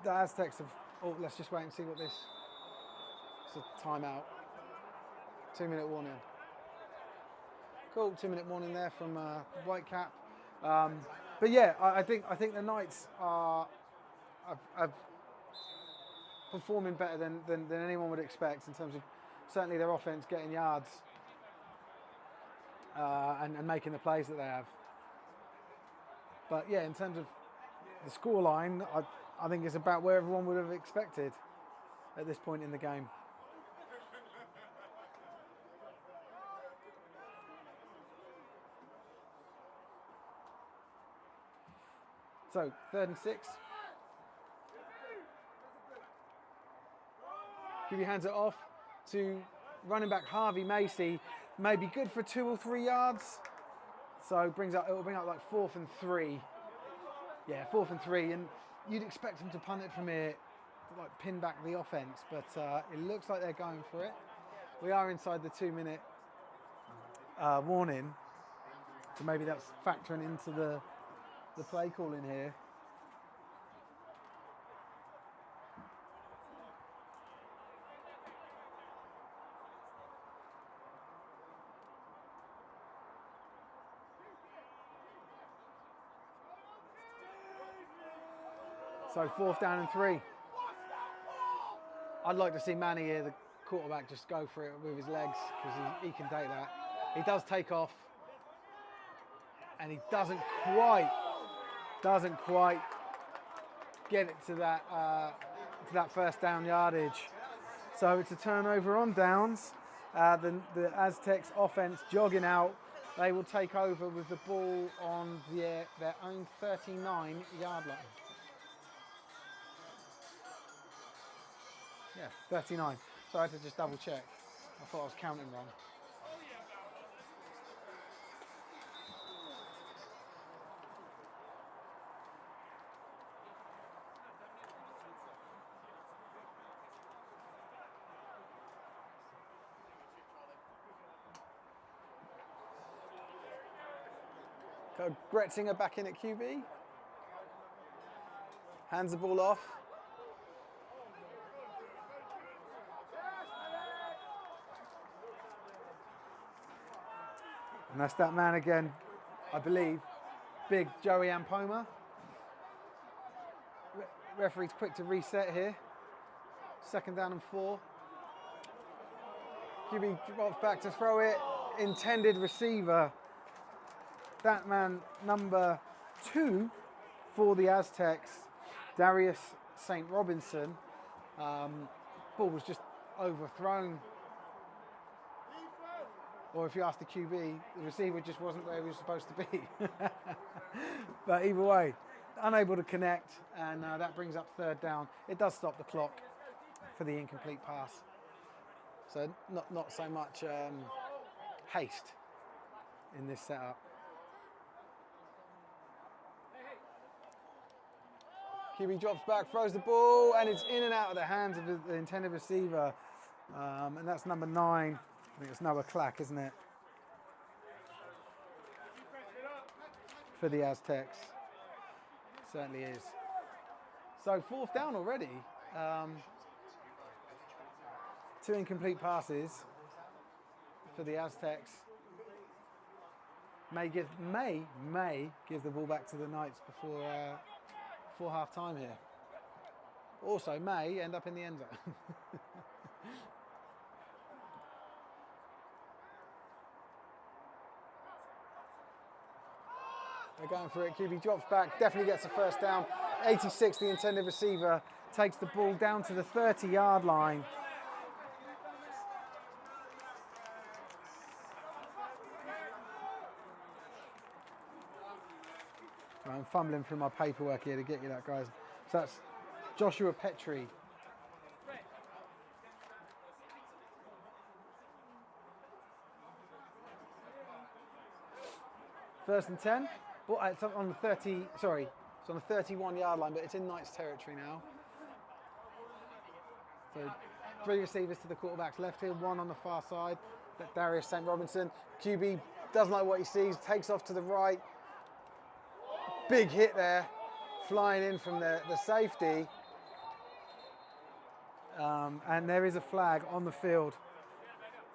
the Aztecs have... Oh, let's just wait and see what this... It's a timeout. 2-minute warning. Cool, 2-minute warning there from Whitecap. But yeah, I think the Knights are performing better than anyone would expect in terms of certainly their offense getting yards. And making the plays that they have. But yeah, in terms of the scoreline, I think it's about where everyone would have expected at this point in the game. So, 3rd and 6. QB hands it off to running back Harvey Macy. Maybe good for 2 or 3 yards. So it will bring up like 4th and 3. Yeah, 4th and 3, and you'd expect them to punt it from here, to like pin back the offense, but it looks like they're going for it. We are inside the 2-minute warning, so maybe that's factoring into the play calling here. So 4th down and 3. I'd like to see Manny here, the quarterback, just go for it with his legs, because he can take that. He does take off, and he doesn't quite get it to that first down yardage. So it's a turnover on downs. The Aztecs offense jogging out, they will take over with the ball on their own 39-yard line. Yeah, 39. So I had to just double check. I thought I was counting wrong. Got Gretzinger back in at QB. Hands the ball off. And that's that man again, I believe, big Joey Ampoma. Referee's quick to reset here. 2nd down and 4. QB drops back to throw it. Intended receiver. That man, number 2 for the Aztecs, Darius St. Robinson. Ball was just overthrown. Or if you ask the QB, the receiver just wasn't where he was supposed to be. But either way, unable to connect, and that brings up 3rd down. It does stop the clock for the incomplete pass. So not so much haste in this setup. QB drops back, throws the ball, and it's in and out of the hands of the intended receiver. And that's number 9. I think it's Noah Clack, isn't it? For the Aztecs. Certainly is. So 4th down already. 2 incomplete passes for the Aztecs. May give the ball back to the Knights before half time here. Also may end up in the end zone. They're going for it. QB drops back, definitely gets a 1st down. 86, the intended receiver, takes the ball down to the 30-yard line. I'm fumbling through my paperwork here to get you that, guys. So that's Joshua Petrie. First and 10. Well, it's on the 30. Sorry, it's on the 31-yard line, but it's in Knights territory now. So 3 receivers to the quarterback's left here, 1 on the far side. Darius St. Robinson. QB doesn't like what he sees, takes off to the right. Big hit there, flying in from the safety. And there is a flag on the field.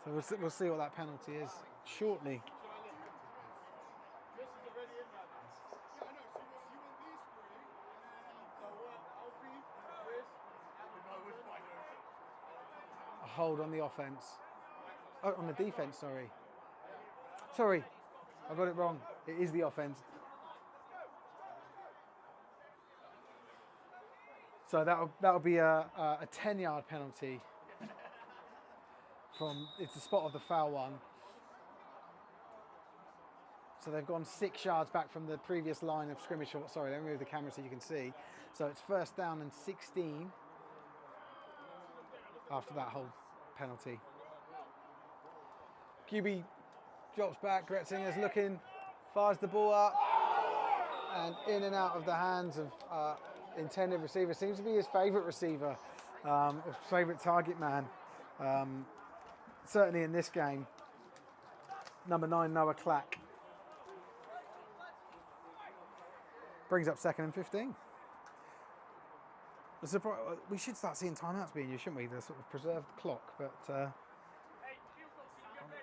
So we'll see what that penalty is shortly. A hold on the offense. Oh, on the defense, sorry. Sorry, I got it wrong. It is the offense. So that'll be a 10-yard penalty. It's the spot of the foul one. So they've gone 6 yards back from the previous line of scrimmage. Sorry, let me move the camera so you can see. So it's 1st down and 16 after that whole penalty. QB drops back, Gretzinger's looking, fires the ball up, and in and out of the hands of intended receiver. Seems to be his favourite receiver, his favourite target man. Certainly in this game. Number 9, Noah Clack. Brings up 2nd and 15. We should start seeing timeouts being used, shouldn't we? To sort of preserve the clock, but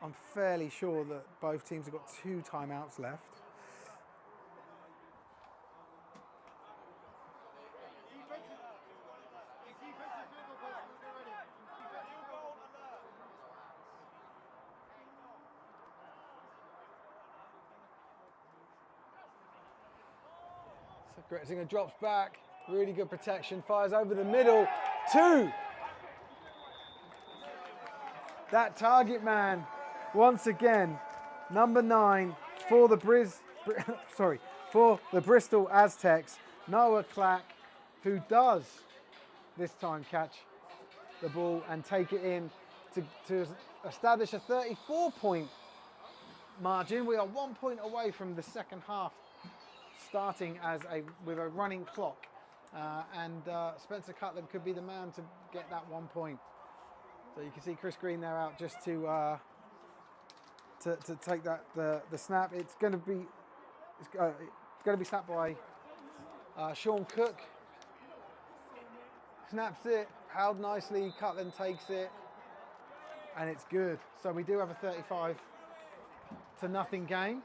I'm fairly sure that both teams have got 2 timeouts left. So Gretzinger drops back, really good protection, fires over the middle, 2. That target man, once again, Number 9 for the for the Bristol Aztecs, Noah Clack, who does this time catch the ball and take it in to establish a 34-point margin. We are 1 point away from the second half starting with a running clock, and Spencer Cutler could be the man to get that 1 point. So you can see Chris Green there out just to take the snap. It's going to be snapped by Sean Cook. Snaps it, held nicely. Cutland takes it, and it's good. So we do have a 35-0 game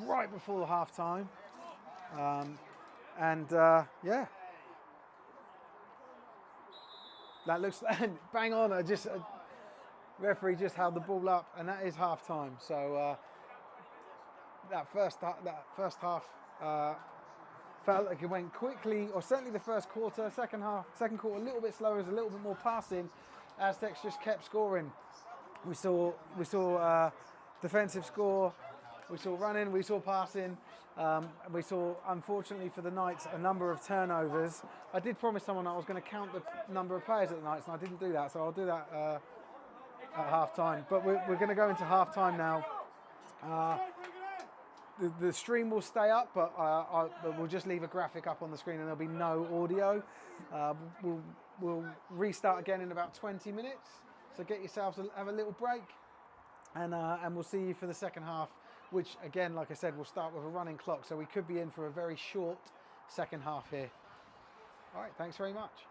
right before the half time, yeah, that looks bang on. Referee just held the ball up, and that is half time. So that first half felt like it went quickly, or certainly the first quarter. Second quarter a little bit slower, a little bit more passing. Aztecs just kept scoring. We saw defensive score, we saw running, we saw passing, we saw, unfortunately for the Knights, a number of turnovers. I did promise someone I was going to count the number of players at the Knights, and I didn't do that, so I'll do that at half time. But we're going to go into half time now. The stream will stay up, but we'll just leave a graphic up on the screen, and there'll be no audio. We'll restart again in about 20 minutes. So get yourselves have a little break, and we'll see you for the second half, which again, like I said, will start with a running clock. So we could be in for a very short second half here. All right, thanks very much.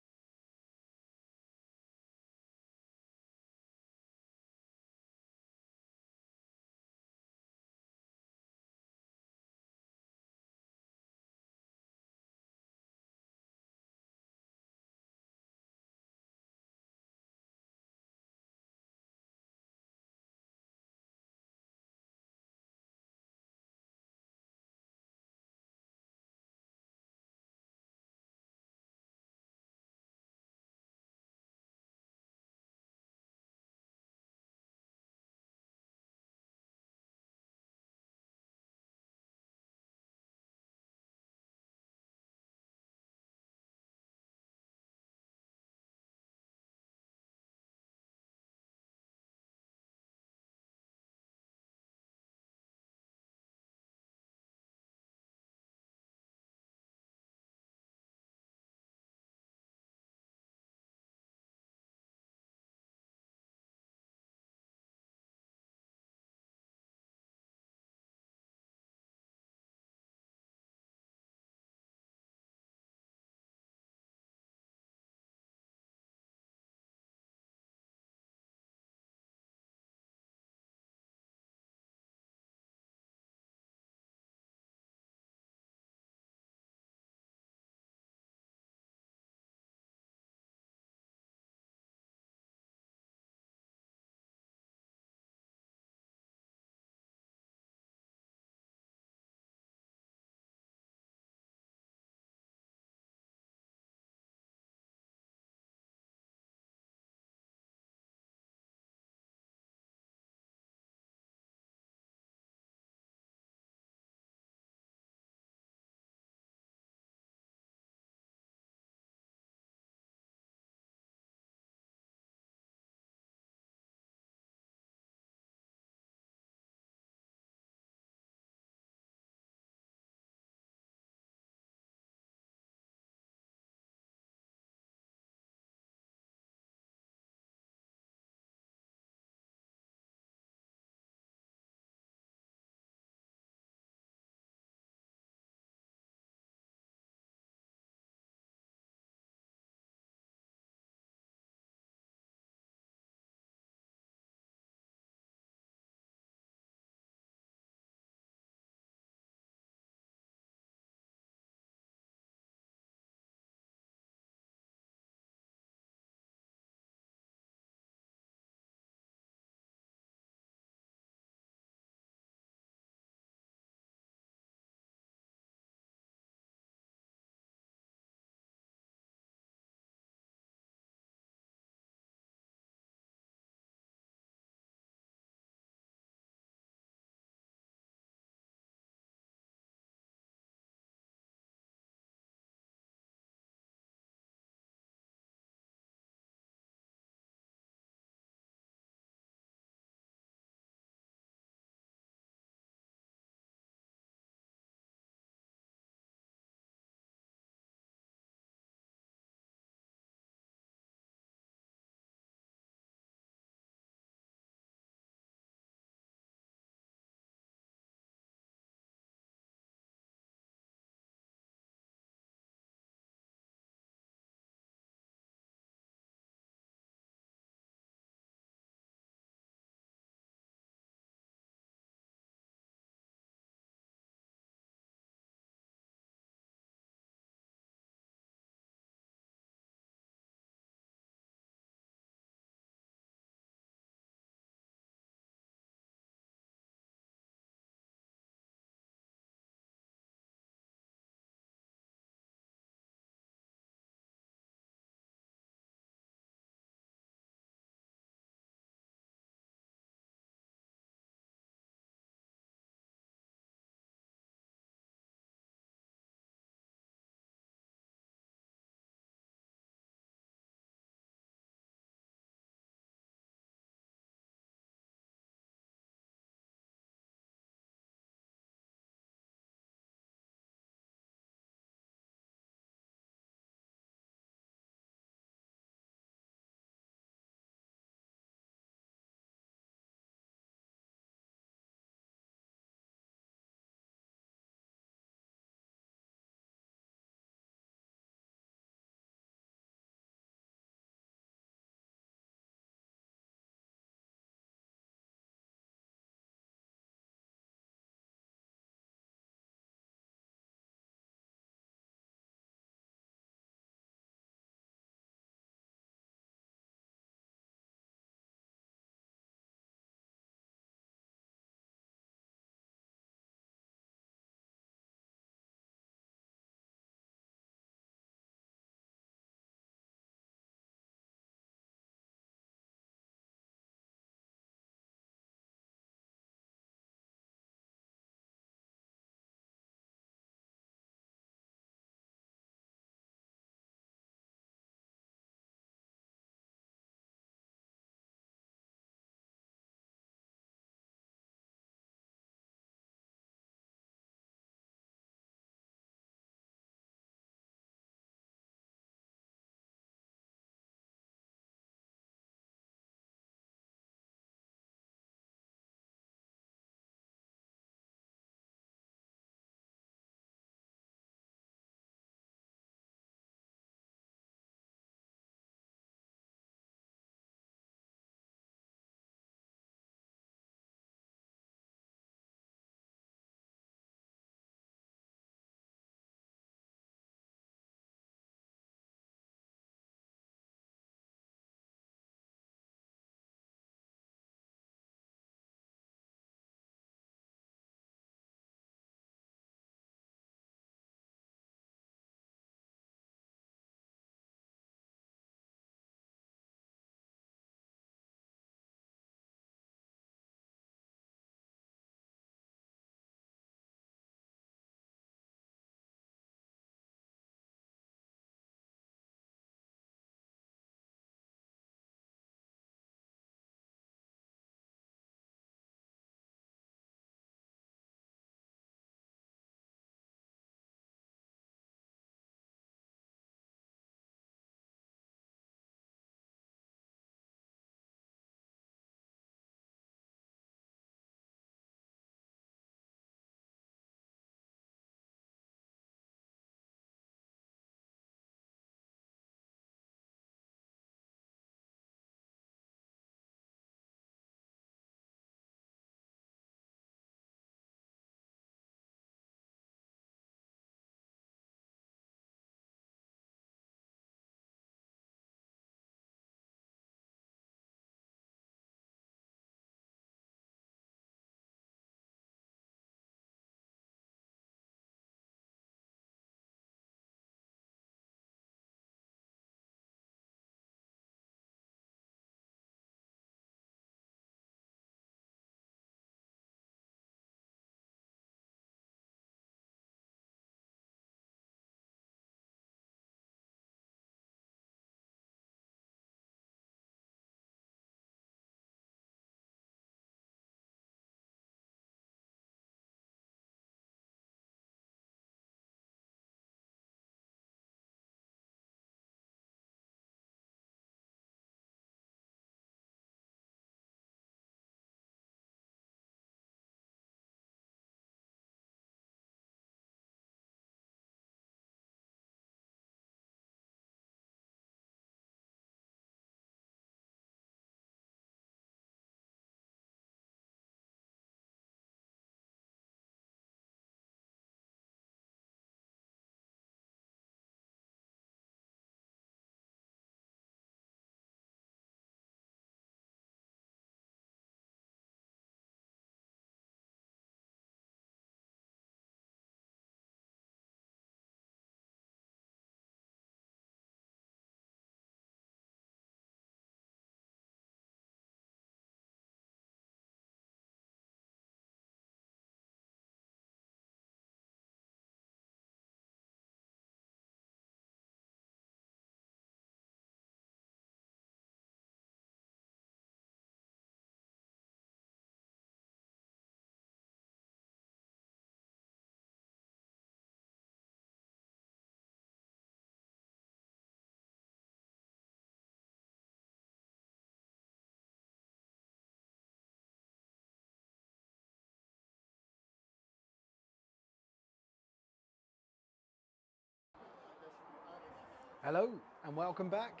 Hello and welcome back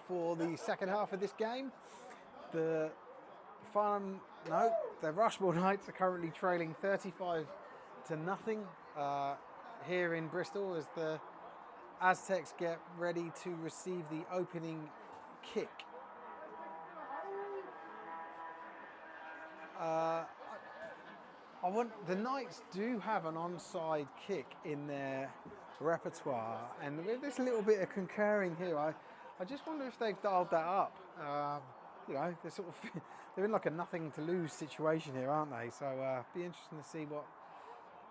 for the second half of this game. The Rushmoor Knights are currently trailing 35 to nothing here in Bristol as the Aztecs get ready to receive the opening kick. The Knights do have an onside kick in their repertoire, and with this little bit of concurring here, I just wonder if they've dialed that up. You know, they're in like a nothing to lose situation here, aren't they? So be interesting to see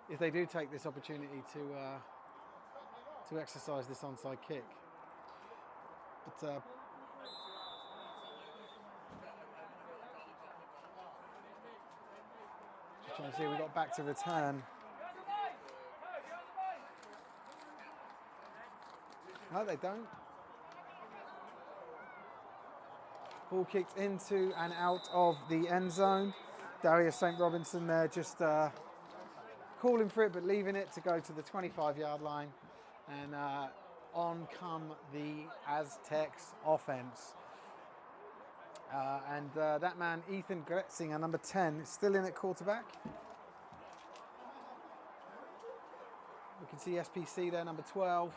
if they do take this opportunity to exercise this onside kick. But just trying to see, we got back to return. No, they don't. Ball kicked into and out of the end zone. Darius St. Robinson there just calling for it, but leaving it to go to the 25-yard line. And on come the Aztecs offense. And that man, Ethan Gretzinger, number 10, is still in at quarterback. We can see SPC there, number 12.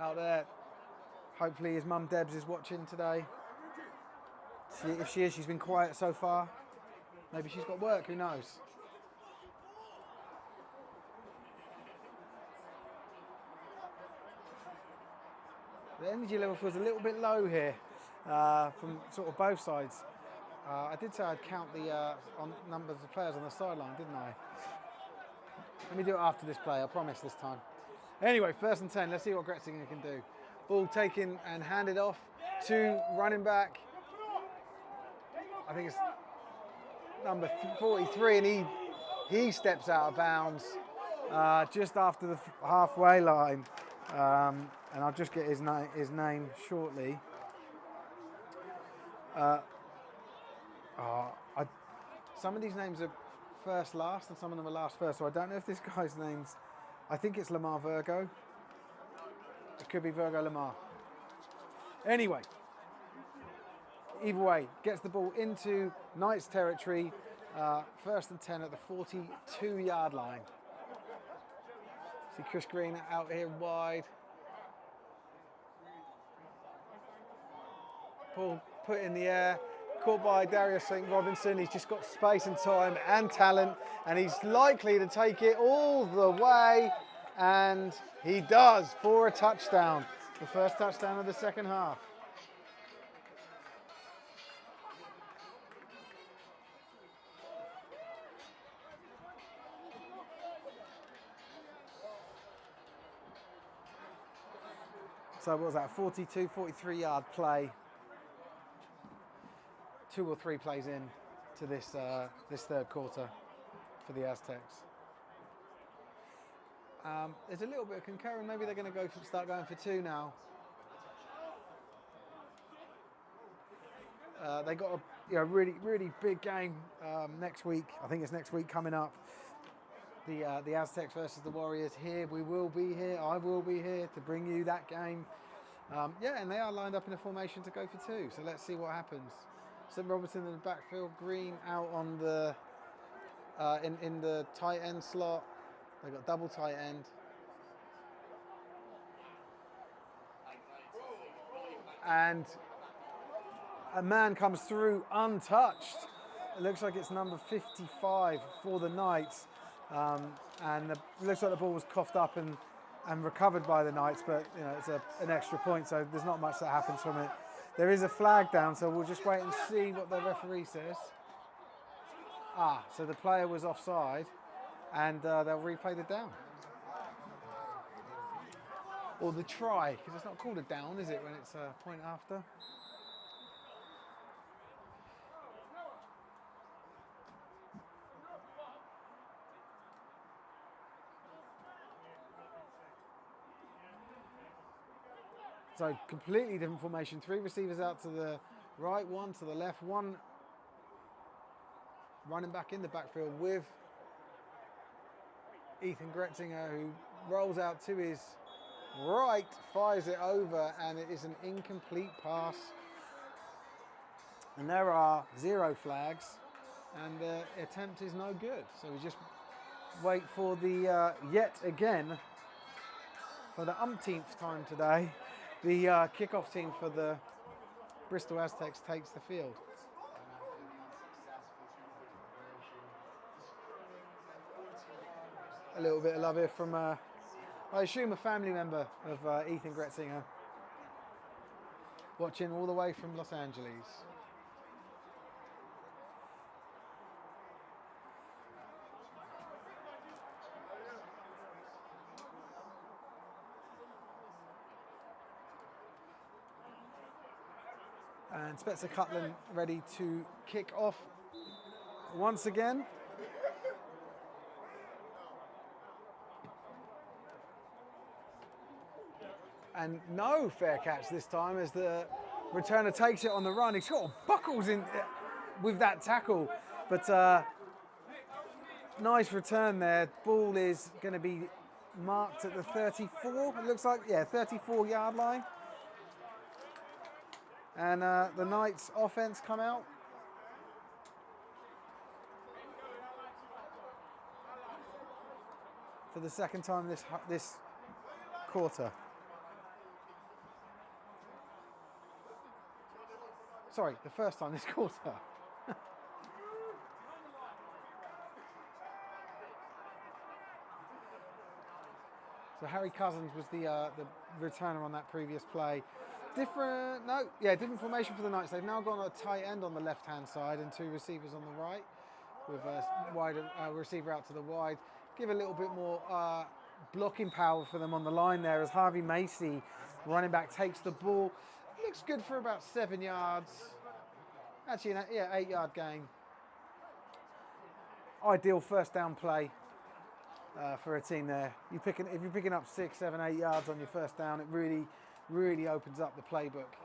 Out there. Hopefully his mum Debs is watching today. If she is, she's been quiet so far. Maybe she's got work, who knows? The energy level feels a little bit low here from sort of both sides. I did say I'd count the on numbers of players on the sideline, didn't I? Let me do it after this play, I promise this time. Anyway, 1st and 10, let's see what Gretzinger can do. Ball taken and handed off to running back. I think it's number 43, and he steps out of bounds just after the halfway line. And I'll just get his name shortly. Some of these names are first last and some of them are last first, so I don't know if this guy's name's, I think it's Lamar Virgo. It could be Virgo Lamar. Anyway, either way, gets the ball into Knights territory, 1st and 10 at the 42-yard line. See Chris Green out here wide. Ball put in the air, caught by Darius St. Robinson. He's just got space and time and talent, and he's likely to take it all the way, and he does for a touchdown. The first touchdown of the second half. So what was that, 42, 43-yard play. 2 or 3 plays in to this third quarter for the Aztecs. There's a little bit of concurrent. Maybe they're going to start going for 2 now. They got a really big game next week. I think it's next week coming up. The Aztecs versus the Warriors here. We will be here. I will be here to bring you that game. Yeah, and they are lined up in a formation to go for 2. So let's see what happens. St. Robertson in the backfield, Green out on the in the tight end slot. They got double tight end. And a man comes through untouched. It looks like it's number 55 for the Knights. And it looks like the ball was coughed up and recovered by the Knights, but you know, it's an extra point, so there's not much that happens from it. There is a flag down, so we'll just wait and see what the referee says. So the player was offside, and they'll replay the down. Or the try, because it's not called a down, is it, when it's a point after? So completely different formation. 3 receivers out to the right, 1 to the left, 1 running back in the backfield with Ethan Gretzinger, who rolls out to his right, fires it over, and it is an incomplete pass. And there are 0 flags, and the attempt is no good. So we just wait for the, yet again, for the umpteenth time today, the kickoff team for the Bristol Aztecs takes the field. A little bit of love here from, I assume, a family member of Ethan Gretzinger, watching all the way from Los Angeles. And Spencer Cutland ready to kick off once again. And no fair catch this time as the returner takes it on the run. He sort of buckles in with that tackle, but nice return there. Ball is going to be marked at the 34, it looks like, yeah, 34-yard line. And the Knights offense come out. For the second time this quarter. Sorry, the first time this quarter. So Harry Cousins was the returner on that previous play. Different formation for the Knights. They've now gone a tight end on the left-hand side and 2 receivers on the right, with a receiver out to the wide. Give a little bit more blocking power for them on the line there as Harvey Macy, running back, takes the ball. Looks good for about 7 yards. Actually, 8-yard gain. Ideal first down play for a team there. If you're picking up 6, 7, 8 yards on your first down, it really opens up the playbook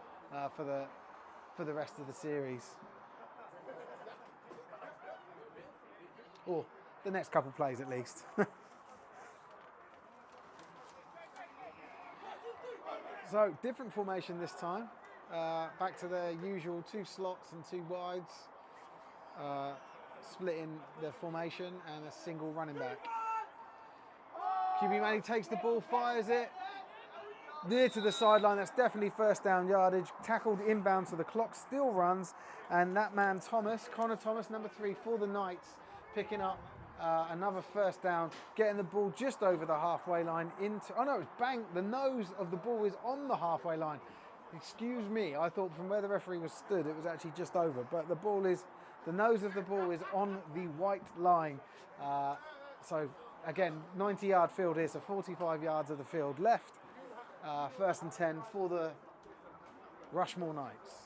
for the rest of the series. Or the next couple plays at least. So different formation this time. Back to their usual 2 slots and 2 wides. Splitting the formation and a single running back. QB Manning takes the ball, fires it near to the sideline. That's definitely first down yardage. Tackled inbound, so the clock still runs. And that man, Connor Thomas, number 3 for the Knights, picking up another first down, getting the ball just over the halfway line into, oh no, it's bang, the nose of the ball is on the halfway line. Excuse me, I thought from where the referee was stood, it was actually just over, but the nose of the ball is on the white line. So again, 90-yard field here, so 45 yards of the field left. First and 10 for the Rushmoor Knights.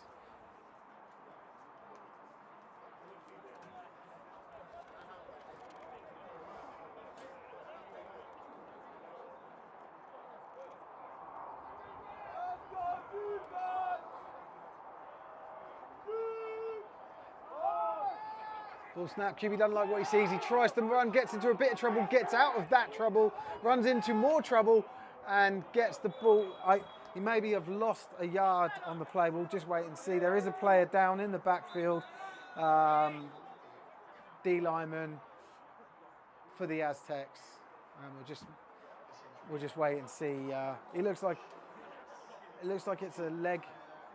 Ball snap, QB doesn't like what he sees. He tries to run, gets into a bit of trouble, gets out of that trouble, runs into more trouble, and gets the ball. He maybe have lost a yard on the play. We'll just wait and see. There is a player down in the backfield. D lineman for the Aztecs. And we'll just wait and see. It looks like it's a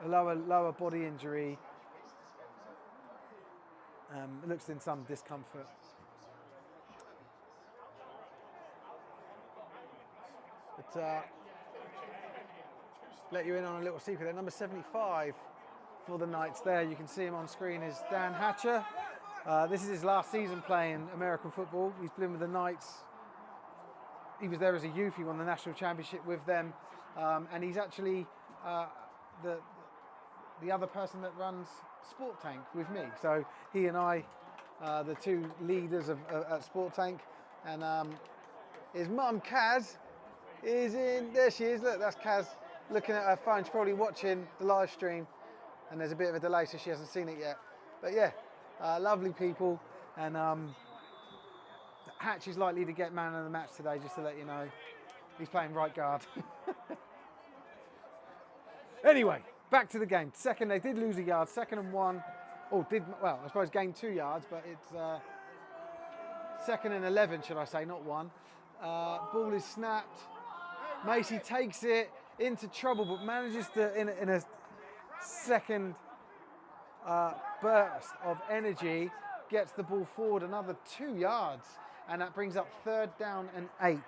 lower body injury. It looks in some discomfort. But let you in on a little secret there. Number 75 for the Knights there. You can see him on screen is Dan Hatcher. This is his last season playing American football. He's been with the Knights. He was there as a youth. He won the national championship with them. And he's actually the other person that runs Sport Tank with me. So he and I, the 2 leaders at Sport Tank, and his mum Kaz is in. There she is. Look, that's Kaz looking at her phone. She's probably watching the live stream, and there's a bit of a delay, so she hasn't seen it yet. But yeah, lovely people, and Hatch is likely to get man of the match today, just to let you know. He's playing right guard. Anyway, back to the game. Second, they did lose a yard. 2nd and 1. Oh, well, I suppose gained 2 yards, but it's 2nd and 11, should I say, not 1. Ball is snapped. Macy takes it into trouble, but manages to, in a second burst of energy, gets the ball forward another 2 yards, and that brings up 3rd down and 8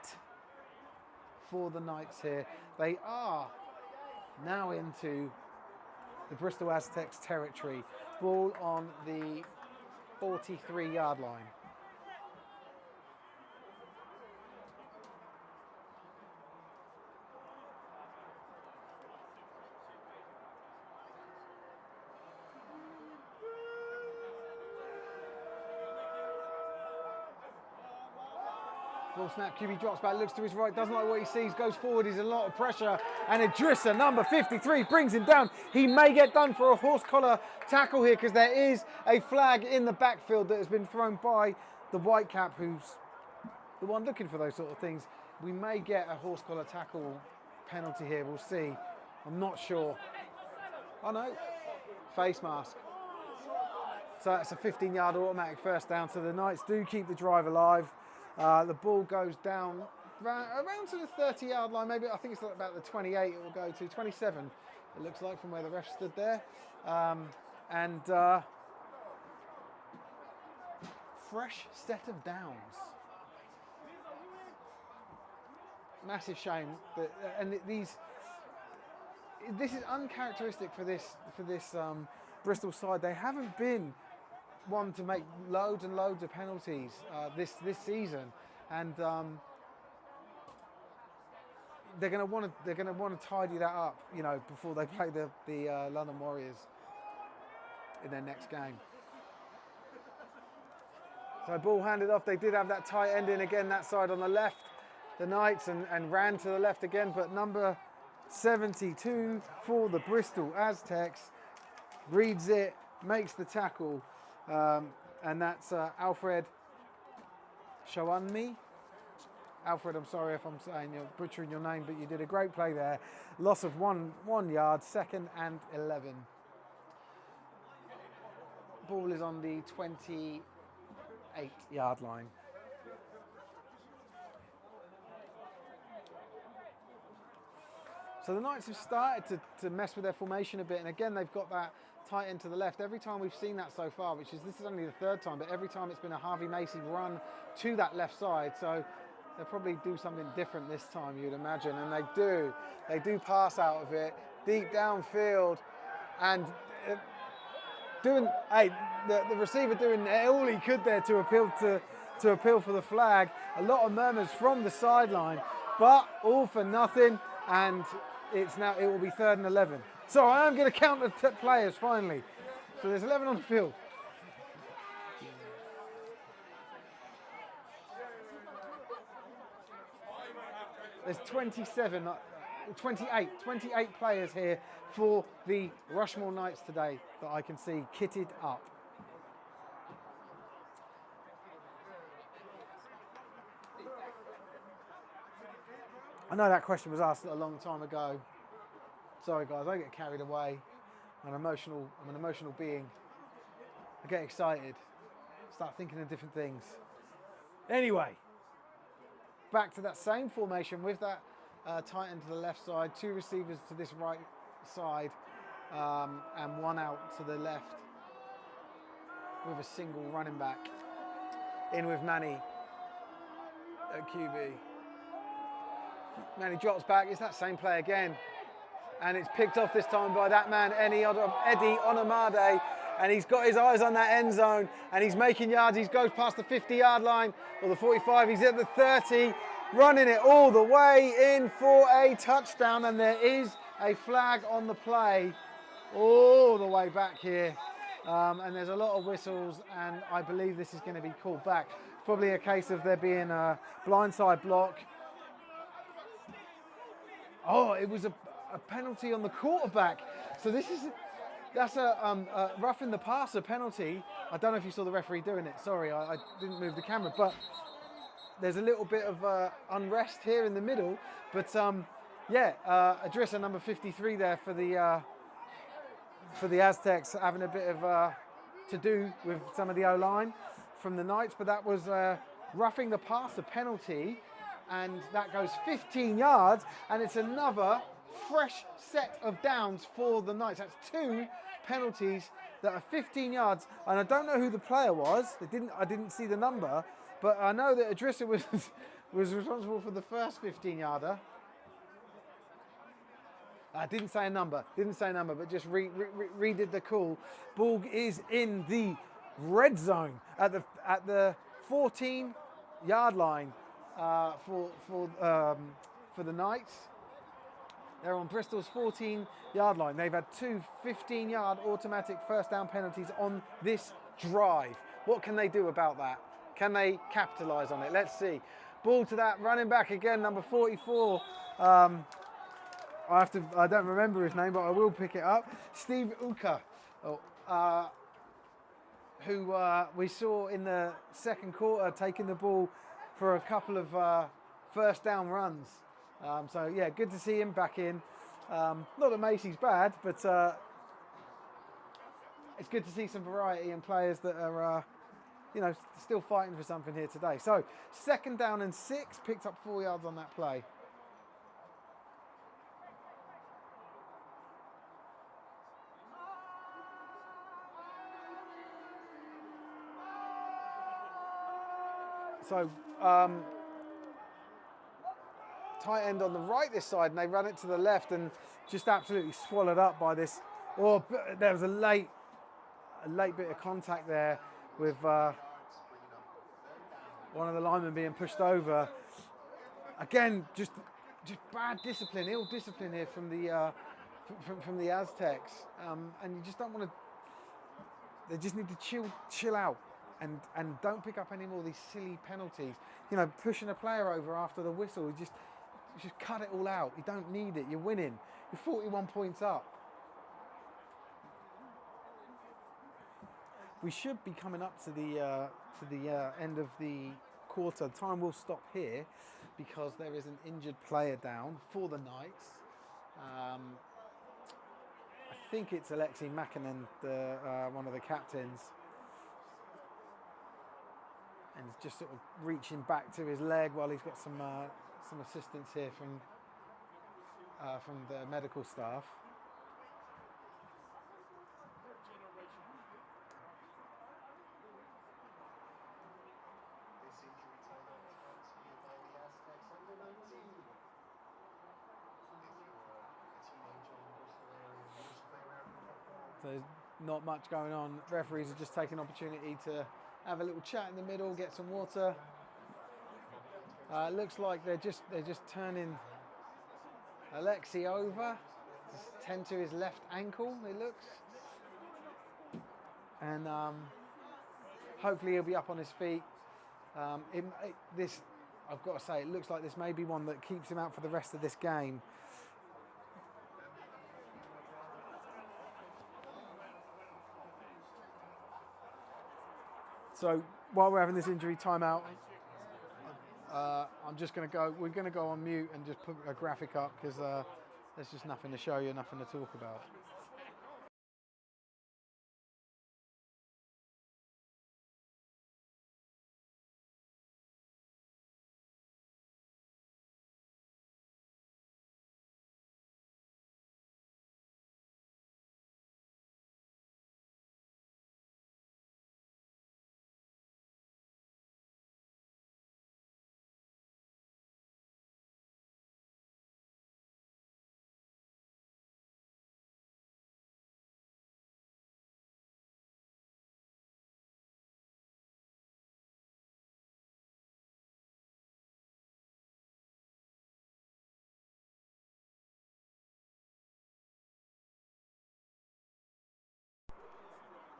for the Knights here. They are now into the Bristol Aztecs territory. Ball on the 43-yard line. Ball snap, QB drops back, looks to his right, doesn't like what he sees, goes forward, he's in a lot of pressure, and Idrissa, number 53, brings him down. He may get done for a horse collar tackle here because there is a flag in the backfield that has been thrown by the Whitecap, who's the one looking for those sort of things. We may get a horse collar tackle penalty here, we'll see. I'm not sure. Oh no, face mask. So that's a 15-yard automatic first down, so the Knights do keep the drive alive. The ball goes down around to the 30-yard line, maybe I think it's about the 28 it will go to, 27 it looks like from where the ref stood there. Fresh set of downs. Massive shame that, this is uncharacteristic for this Bristol side. They haven't been one to make loads and loads of penalties this season, and they're going to want to tidy that up, you know, before they play the London Warriors in their next game. So ball handed off. They did have that tight end in again, that side on the left, the Knights, and ran to the left again, but number 72 for the Bristol Aztecs reads it, makes the tackle. And that's Alfred Shawanmi. Alfred, I'm sorry if I'm saying you're butchering your name, but you did a great play there. Loss of one yard, 2nd and 11. Ball is on the 28-yard line. So the Knights have started to mess with their formation a bit, and again they've got that tight end to the left. Every time we've seen that so far, this is only the 3rd time, but every time it's been a Harvey Macy run to that left side. So they'll probably do something different this time, you'd imagine, and they do. They do pass out of it, deep downfield, and the receiver doing all he could there to appeal for the flag. A lot of murmurs from the sideline, but all for nothing, and it will be 3rd and 11. So I am going to count the players finally. So there's 11 on the field. There's 28 players here for the Rushmoor Knights today that I can see kitted up. I know that question was asked a long time ago. Sorry guys, I get carried away. I'm an emotional being. I get excited, start thinking of different things. Anyway, back to that same formation with that tight end to the left side, 2 receivers to this right side, and 1 out to the left with a single running back. In with Manny at QB. Manny drops back, it's that same play again. And it's picked off this time by that man, Eddie Onamade, and he's got his eyes on that end zone, and he's making yards. He goes past the 50-yard line, or the 45, he's at the 30, running it all the way in for a touchdown, and there is a flag on the play all the way back here. And there's a lot of whistles, and I believe this is going to be called back. Probably a case of there being a blindside block. Oh, it was a penalty on the quarterback. So that's a roughing the passer penalty. I don't know if you saw the referee doing it. Sorry, I didn't move the camera, but there's a little bit of unrest here in the middle, but yeah, Adrissa number 53 there for the Aztecs, having a bit of to do with some of the O-line from the Knights, but that was roughing the passer penalty, and that goes 15 yards, and it's another fresh set of downs for the Knights. That's 2 penalties that are 15 yards, and I don't know who the player was. I didn't see the number, but I know that Adrissa was responsible for the first 15-yarder. I didn't say a number, but just redid the call. Ball is in the red zone at the 14-yard line for the Knights. They're on Bristol's 14-yard line. They've had 2 15-yard automatic first down penalties on this drive. What can they do about that? Can they capitalise on it? Let's see. Ball to that running back again, number 44. I don't remember his name, but I will pick it up. Steve Uka, who we saw in the second quarter taking the ball for a couple of first down runs. So yeah, good to see him back in. Not that Macy's bad, but it's good to see some variety in players that are, still fighting for something here today. So 2nd down and 6, picked up 4 yards on that play. So tight end on the right this side, and they run it to the left and just absolutely swallowed up by this. Oh, there was a late bit of contact there with one of the linemen being pushed over. Again, just bad discipline, ill discipline here from the Aztecs, and you just don't want to. They just need to chill out. And don't pick up any more of these silly penalties. Pushing a player over after the whistle, you just cut it all out. You don't need it. You're winning. You're 41 points up. We should be coming up to the end of the quarter. Time will stop here because there is an injured player down for the Knights. I think it's Alexei Makinen, one of the captains. And just sort of reaching back to his leg while he's got some assistance here from the medical staff. So there's not much going on. Referees are just taking opportunity to have a little chat in the middle, get some water. It looks like they're just turning Alexei over, just tend to his left ankle. It looks, and hopefully he'll be up on his feet. I've got to say, it looks like this may be one that keeps him out for the rest of this game. So while we're having this injury timeout, we're going to go on mute and just put a graphic up because there's just nothing to show you, nothing to talk about.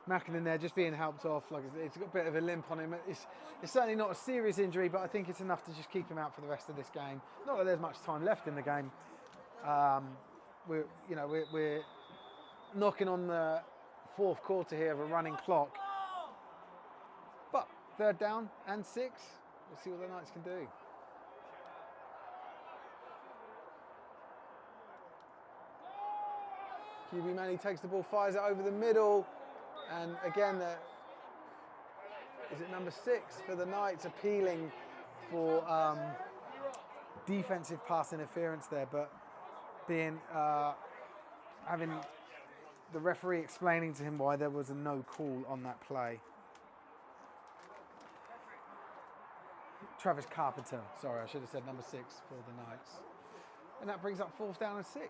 Makinen there just being helped off. Like it's got a bit of a limp on him. It's certainly not a serious injury, but I think it's enough to just keep him out for the rest of this game. Not that there's much time left in the game. We're knocking on the 4th quarter here of a running clock. But 3rd down and 6. We'll see what the Knights can do. QB Manny takes the ball, fires it over the middle, and again, is it number 6 for the Knights appealing for defensive pass interference there, but being having the referee explaining to him why there was a no call on that play. Travis Carpenter, sorry, I should have said number 6 for the Knights. And that brings up 4th down and 6.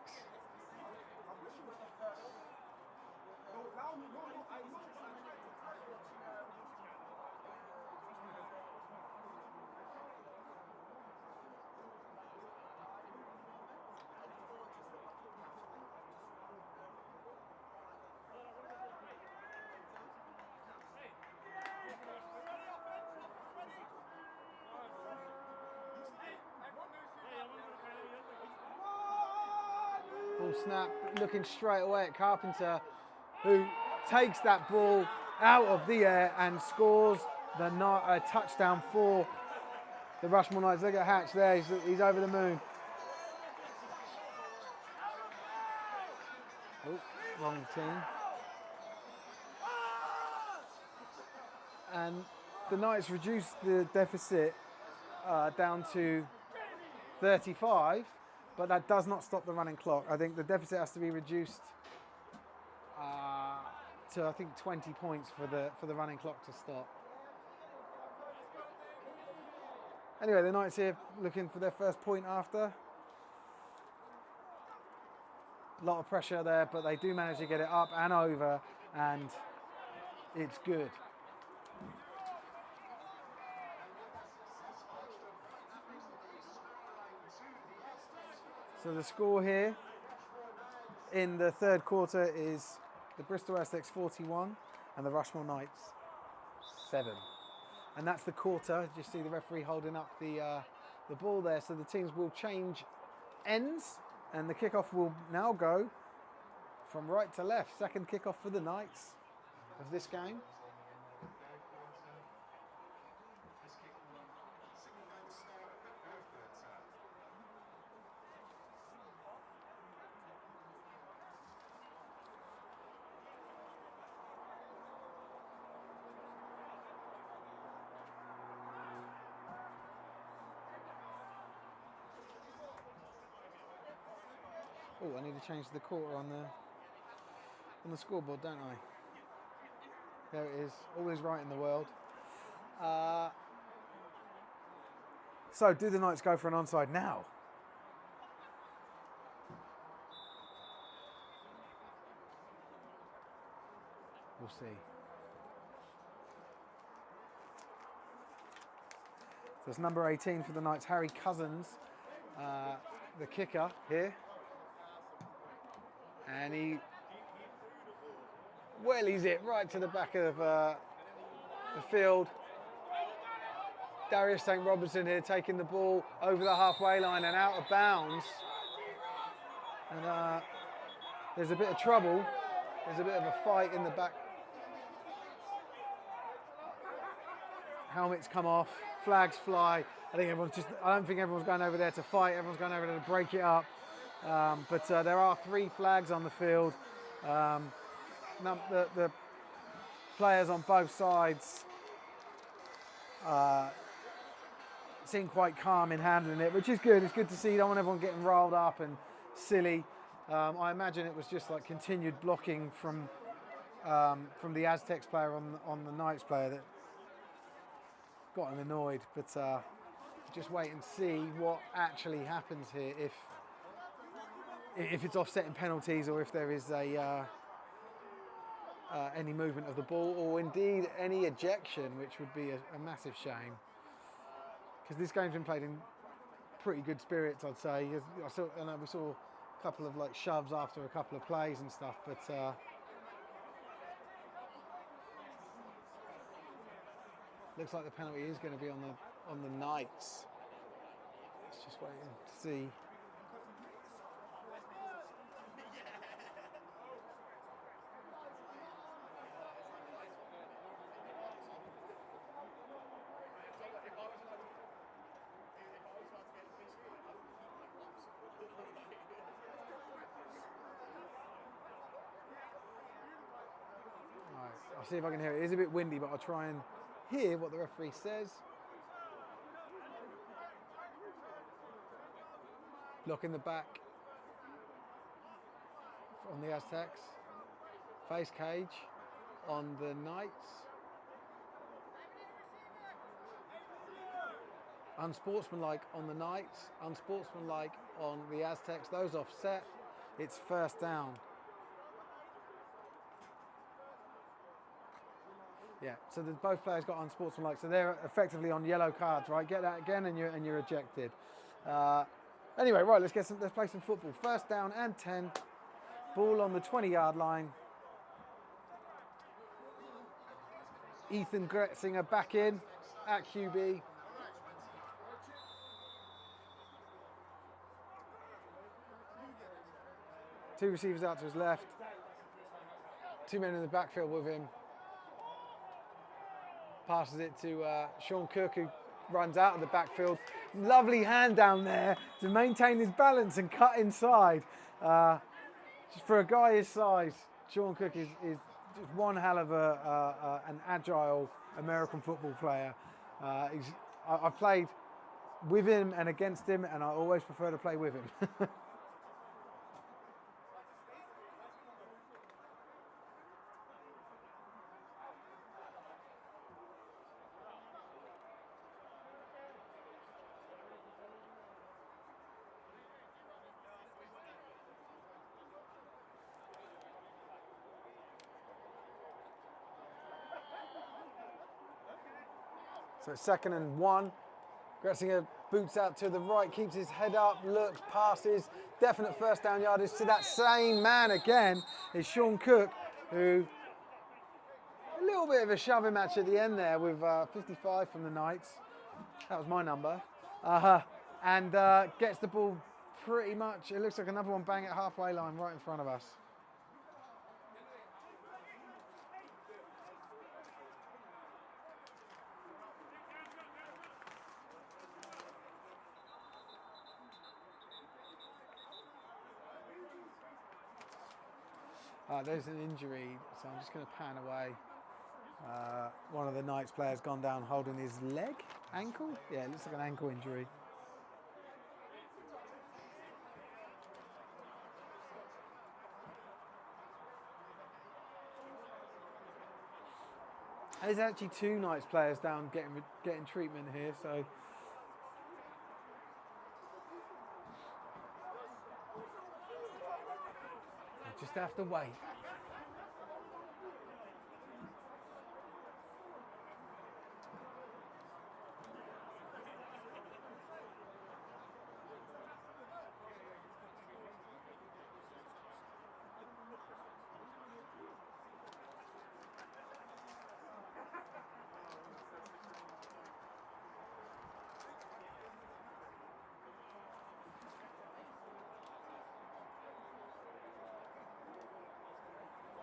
Ball snap, looking straight away at Carpenter, who takes that ball out of the air and scores the touchdown for the Rushmoor Knights. Look at Hatch there, he's over the moon. Oh, wrong team. And the Knights reduced the deficit down to 35. But that does not stop the running clock. I think the deficit has to be reduced to, I think, 20 points for the running clock to stop. Anyway, the Knights here looking for their first point after. A lot of pressure there, but they do manage to get it up and over, and it's good. So the score here in the third quarter is the Bristol Aztecs 41 and the Rushmoor Knights 7. And that's the quarter. You see the referee holding up the ball there. So the teams will change ends, and the kickoff will now go from right to left. Second kickoff for the Knights of this game. Oh, I need to change the quarter on the scoreboard, don't I? There it is. All is right in the world. So, do the Knights go for an onside now? We'll see. So it's number 18 for the Knights, Harry Cousins, the kicker here. And he wellies it right to the back of the field. Darius St. Robertson here taking the ball over the halfway line and out of bounds. And there's a bit of trouble. There's a bit of a fight in the back. Helmets come off, flags fly. I don't think everyone's going over there to fight. Everyone's going over there to break it up. But there are 3 flags on the field. The players on both sides seem quite calm in handling it, which is good. It's good to see. You don't want everyone getting riled up and silly. I imagine it was just like continued blocking from the Aztecs player on the Knights player that got him annoyed. But just wait and see what actually happens here, if it's offsetting penalties or if there is any movement of the ball or indeed any ejection, which would be a massive shame. Because this game's been played in pretty good spirits, I'd say. I know we saw a couple of like shoves after a couple of plays and stuff, but looks like the penalty is going to be on the Knights. Let's just wait and see. I'll see if I can hear it. It is a bit windy, but I'll try and hear what the referee says. Lock in the back on the Aztecs. Face cage on the Knights. Unsportsmanlike on the Knights. Unsportsmanlike on the Aztecs. Those offset. It's first down. Yeah, so both players got unsportsmanlike, so they're effectively on yellow cards, right? Get that again, and you're ejected. Anyway, right, let's play some football. First down and 10. Ball on the 20-yard line. Ethan Gretzinger back in at QB. Two receivers out to his left. Two men in the backfield with him. Passes it to Sean Cook, who runs out of the backfield. Lovely hand down there to maintain his balance and cut inside. Just for a guy his size, Sean Cook is just one hell of an agile American football player. I've played with him and against him, and I always prefer to play with him. So 2nd and 1. Gretzinger boots out to the right, keeps his head up, looks, passes. Definite first down yardage to that same man again is Sean Cook, who a little bit of a shoving match at the end there with 55 from the Knights. That was my number. And gets the ball pretty much, it looks like another one bang at halfway line right in front of us. There's an injury, so I'm just going to pan away. One of the Knights players gone down holding his leg, ankle? Yeah, it looks like an ankle injury. There's actually 2 Knights players down getting treatment here, so. Just have to wait.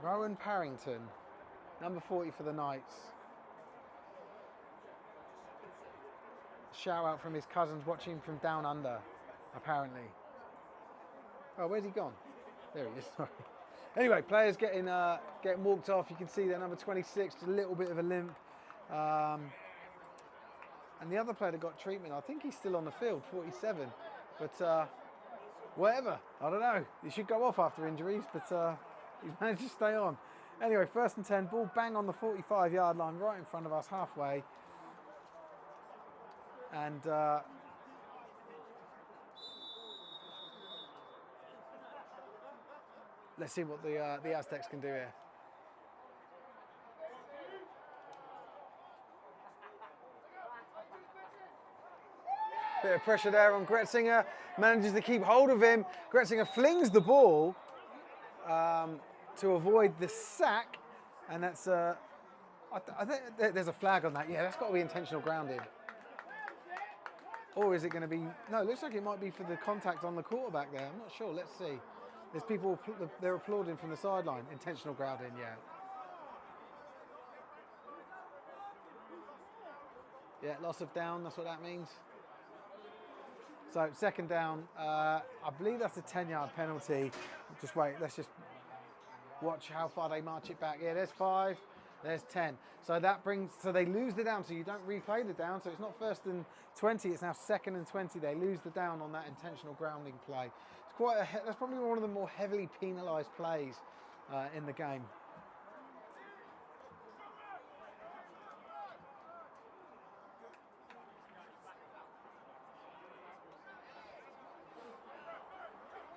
Rowan Parrington, number 40 for the Knights. Shout out from his cousins watching from down under, apparently. Oh, where's he gone? There he is, sorry. Anyway, players getting walked off. You can see there, number 26, just a little bit of a limp. And the other player that got treatment, I think he's still on the field, 47. But whatever, I don't know. He should go off after injuries, but he's managed to stay on. Anyway, 1st and 10, ball bang on the 45-yard line, right in front of us, halfway. And let's see what the Aztecs can do here. Bit of pressure there on Gretzinger, manages to keep hold of him. Gretzinger flings the ball to avoid the sack, and that's I think there's a flag on that. Yeah, that's got to be intentional grounding. Or is it going to be, no, it looks like it might be for the contact on the quarterback there. I'm not sure, let's see. There's people, they're applauding from the sideline. Intentional grounding, yeah. Yeah, loss of down, that's what that means. So 2nd down, I believe that's a 10-yard penalty. Just wait, let's just watch how far they march it back. Yeah, there's 5. There's 10. So that brings, so they lose the down, so you don't replay the down. So it's not 1st and 20, it's now 2nd and 20. They lose the down on that intentional grounding play. It's quite a, that's probably one of the more heavily penalised plays in the game.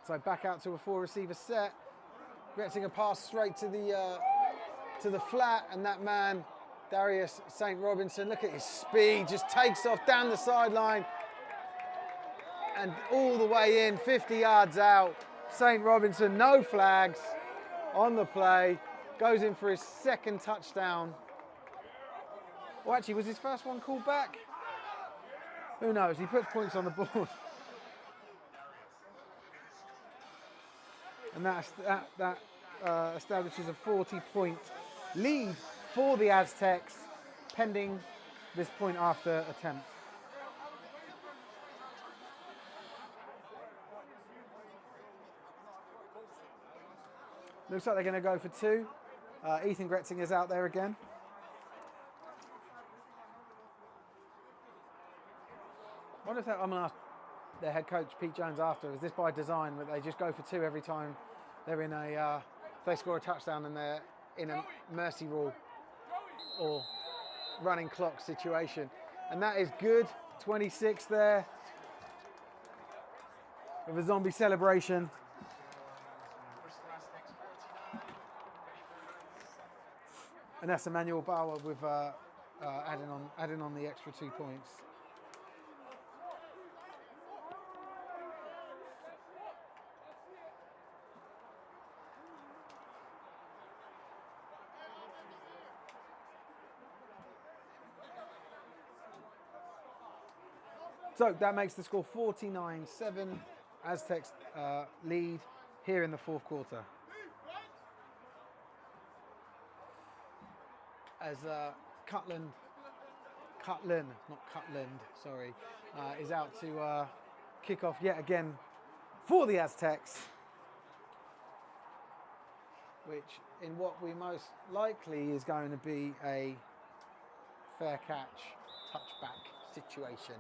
So back out to a 4-receiver set. Getting a pass straight to the flat, and that man, Darius St. Robinson, look at his speed, just takes off down the sideline and all the way in, 50 yards out. St. Robinson, no flags on the play, goes in for his 2nd touchdown. Well, actually, was his first one called back? Who knows? He puts points on the board. And that establishes a 40-point lead for the Aztecs, pending this point after attempt. Looks like they're going to go for 2. Ethan Gretzinger's out there again. I wonder if I'm going to ask their head coach Pete Jones after, is this by design, where they just go for 2 every time they're in a, if they score a touchdown and they're in a mercy rule or running clock situation. And that is good, 26 there with a zombie celebration. And that's Emmanuel Bauer with adding on the extra 2 points. So that makes the score 49-7. Aztecs lead here in the 4th quarter. As Cutland, not Cutland, sorry, is out to kick off yet again for the Aztecs, which in what we most likely is going to be a fair catch touchback situation.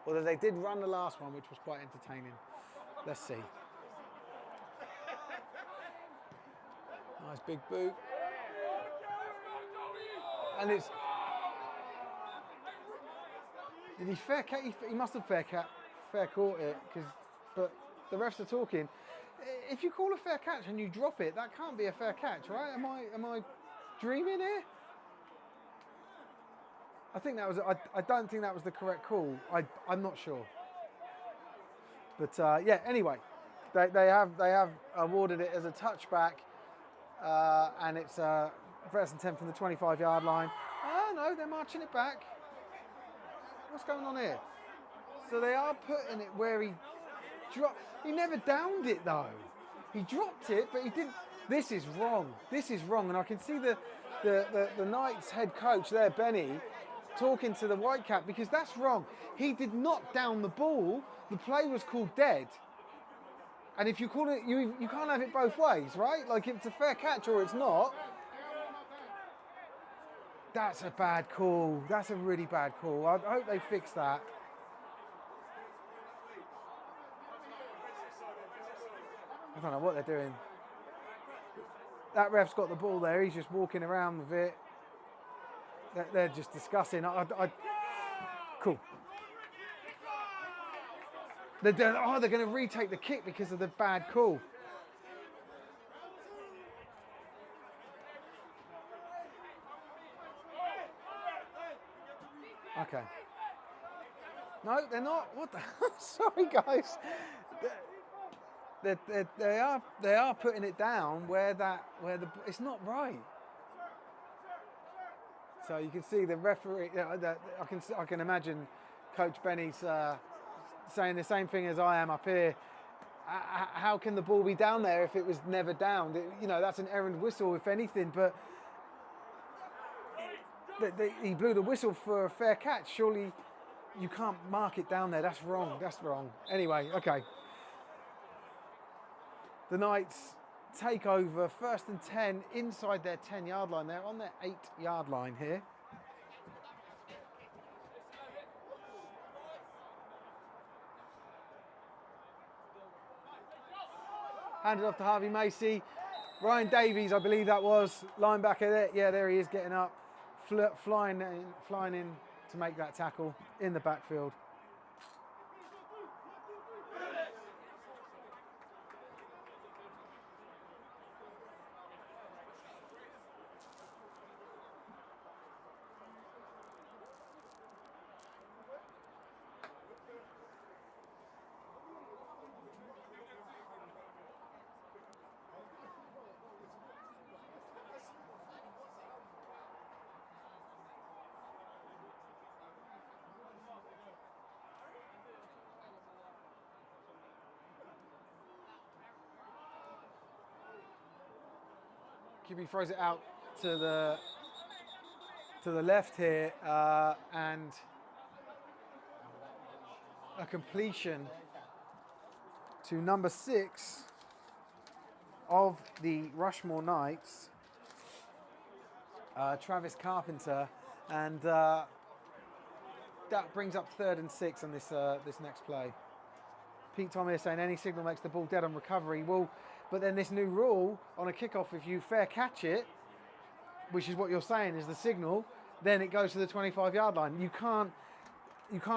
Although they did run the last one, which was quite entertaining. Let's see. Nice big boot. And it's... Did he fair catch? He must have fair caught it, but the refs are talking. If you call a fair catch and you drop it, that can't be a fair catch, right? Am I dreaming here? I think that was. I don't think that was the correct call. I'm not sure. But yeah. Anyway, they have awarded it as a touchback, and it's 1st and 10 from the 25-yard line. Oh no, they're marching it back. What's going on here? So they are putting it where he dropped. He never downed it though. He dropped it, but he didn't. This is wrong. This is wrong, and I can see the Knights head coach there, Benny, talking to the Whitecap, because that's wrong. He did not down the ball. The play was called dead. And if you call it, you can't have it both ways, right? Like, if it's a fair catch or it's not. That's a bad call. That's a really bad call. I hope they fix that. I don't know what they're doing. That ref's got the ball there. He's just walking around with it. They're just discussing. Cool. They're going to retake the kick because of the bad call. Okay. No, they're not. What the? Sorry, guys. They are putting it down where it's not right. So you can see the referee. I can imagine Coach Benny's saying the same thing as I am up here. How can the ball be down there if it was never downed? That's an errant whistle, if anything. But he blew the whistle for a fair catch. Surely you can't mark it down there. That's wrong. That's wrong. Anyway, okay. The Knights take over. 1st and 10 inside their 10-yard line. They're on their 8-yard line here. Handed off to Harvey Macy. Ryan Davies, I believe that was, linebacker there. Yeah, there he is getting up, flying in to make that tackle in the backfield. QB throws it out to the left here, and a completion to number 6 of the Rushmoor Knights, Travis Carpenter, and that brings up 3rd and 6 on this next play. Pete Tom here saying any signal makes the ball dead on recovery. Well, but then this new rule on a kickoff, if you fair catch it, which is what you're saying is the signal, then it goes to the 25-yard line. You can't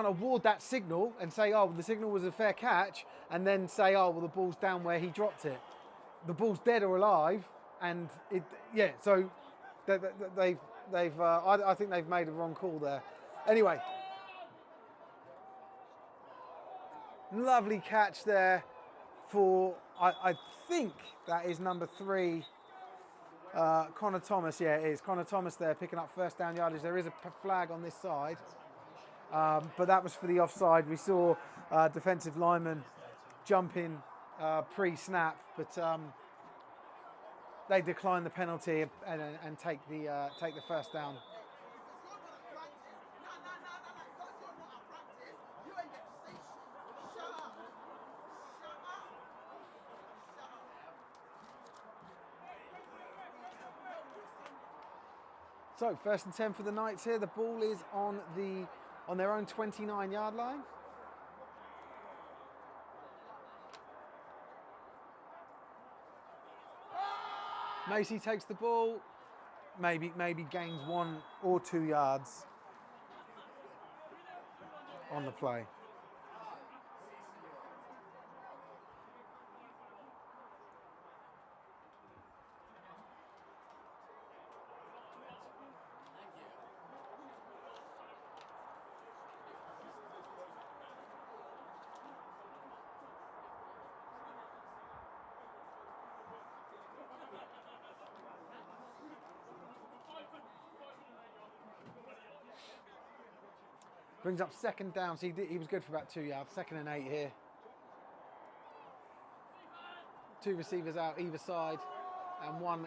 award that signal and say, oh, well, the signal was a fair catch, and then say, oh, well, the ball's down where he dropped it. The ball's dead or alive, and so I think they've made a wrong call there. Anyway, lovely catch there for, I think that is number 3, Connor Thomas. Yeah, it is. Connor Thomas there picking up 1st down yardage. There is a flag on this side, but that was for the offside. We saw defensive lineman jump in pre-snap, but they declined the penalty and take the 1st down. So 1st and 10 for the Knights here. The ball is on their own 29-yard line. Macy takes the ball, maybe gains 1 or 2 yards on the play. Brings up 2nd down, so he was good for about 2 yards. 2nd and 8 here. 2 receivers out either side, and one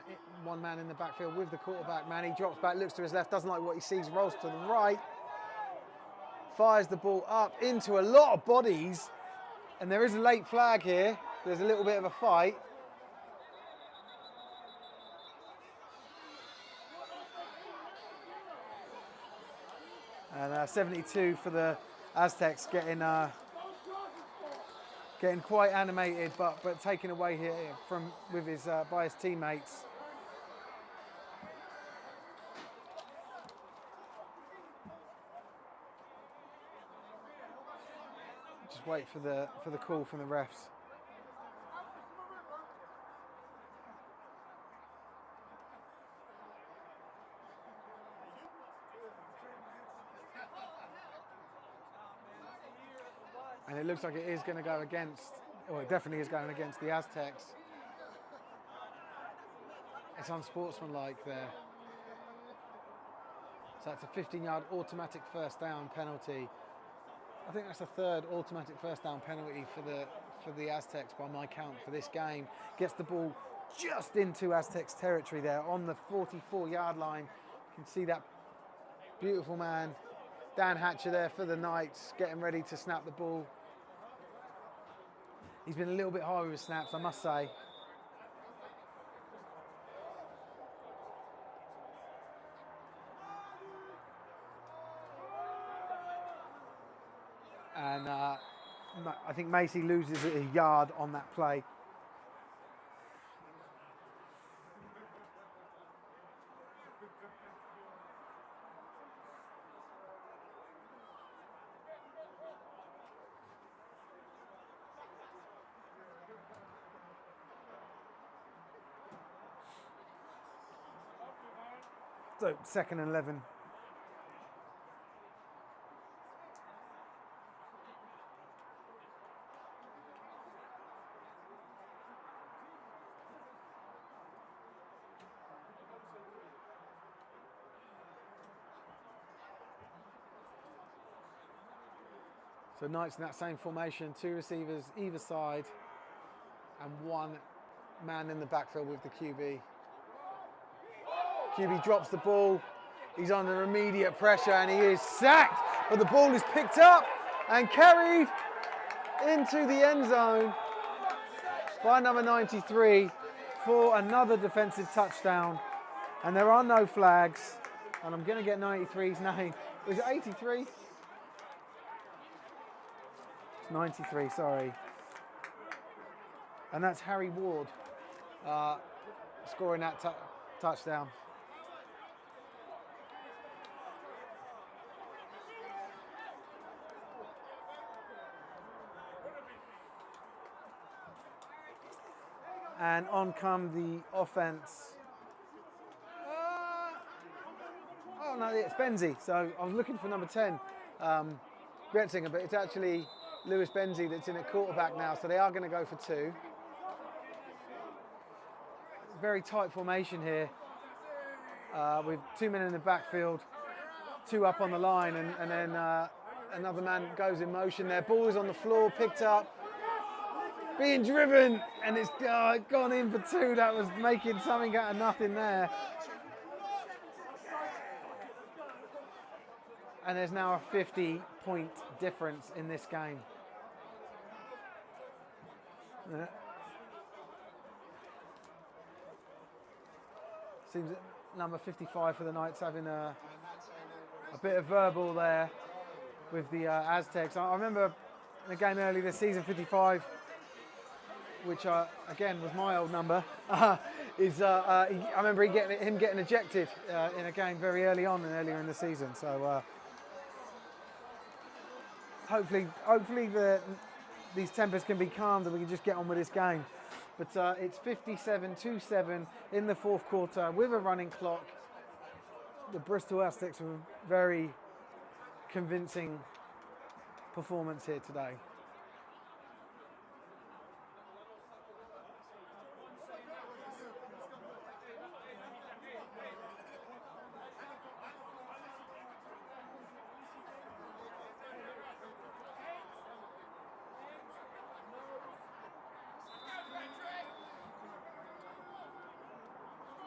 man in the backfield with the quarterback. Man, he drops back, looks to his left, doesn't like what he sees, rolls to the right, fires the ball up into a lot of bodies, and there is a late flag here. There's a little bit of a fight. And 72 for the Aztecs, getting quite animated, but taken away here by his teammates. Just wait for the call from the refs. And it looks like it is going to go against, or it definitely is going against the Aztecs. It's unsportsmanlike there. So that's a 15-yard automatic 1st down penalty. I think that's the 3rd automatic 1st down penalty for the Aztecs by my count for this game. Gets the ball just into Aztecs territory there on the 44-yard line. You can see that beautiful man, Dan Hatcher there for the Knights, getting ready to snap the ball. He's been a little bit high with his snaps, I must say. And I think Macy loses a yard on that play. So 2nd and 11. So Knights in that same formation, 2 receivers either side, and 1 man in the backfield with the QB. QB drops the ball. He's under immediate pressure and he is sacked, but the ball is picked up and carried into the end zone by number 93 for another defensive touchdown. And there are no flags. And I'm going to get 93's name. Is it 83? It's 93, sorry. And that's Harry Ward scoring that touchdown. And on come the offense. Oh no, it's Benzie. So I was looking for number 10, Gretzinger, but it's actually Lewis Benzie that's in at quarterback now. So they are going to go for 2. Very tight formation here with 2 men in the backfield, 2 up on the line, and then another man goes in motion there. Ball is on the floor, picked up, being driven, and it's gone in for 2. That was making something out of nothing there. And there's now a 50-point difference in this game. Seems that number 55 for the Knights having a bit of verbal there with the Aztecs. I remember in a game early this season, 55, which again was my old number, I remember him getting ejected in a game very early on and earlier in the season. So hopefully these tempers can be calmed and we can just get on with this game. But it's 57-7 in the 4th quarter with a running clock. The Bristol Aztecs were a very convincing performance here today.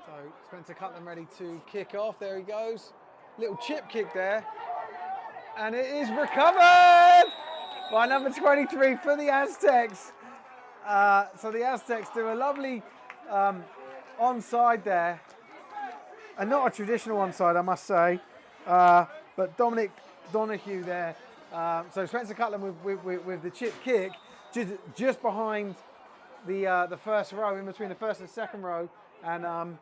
So Spencer Cutlam ready to kick off. There he goes. Little chip kick there. And it is recovered by number 23 for the Aztecs. So the Aztecs do a lovely onside there. And not a traditional onside, I must say. But Dominic Donahue there. So Spencer Cutlam with the chip kick just behind the first row, in between the first and second row. And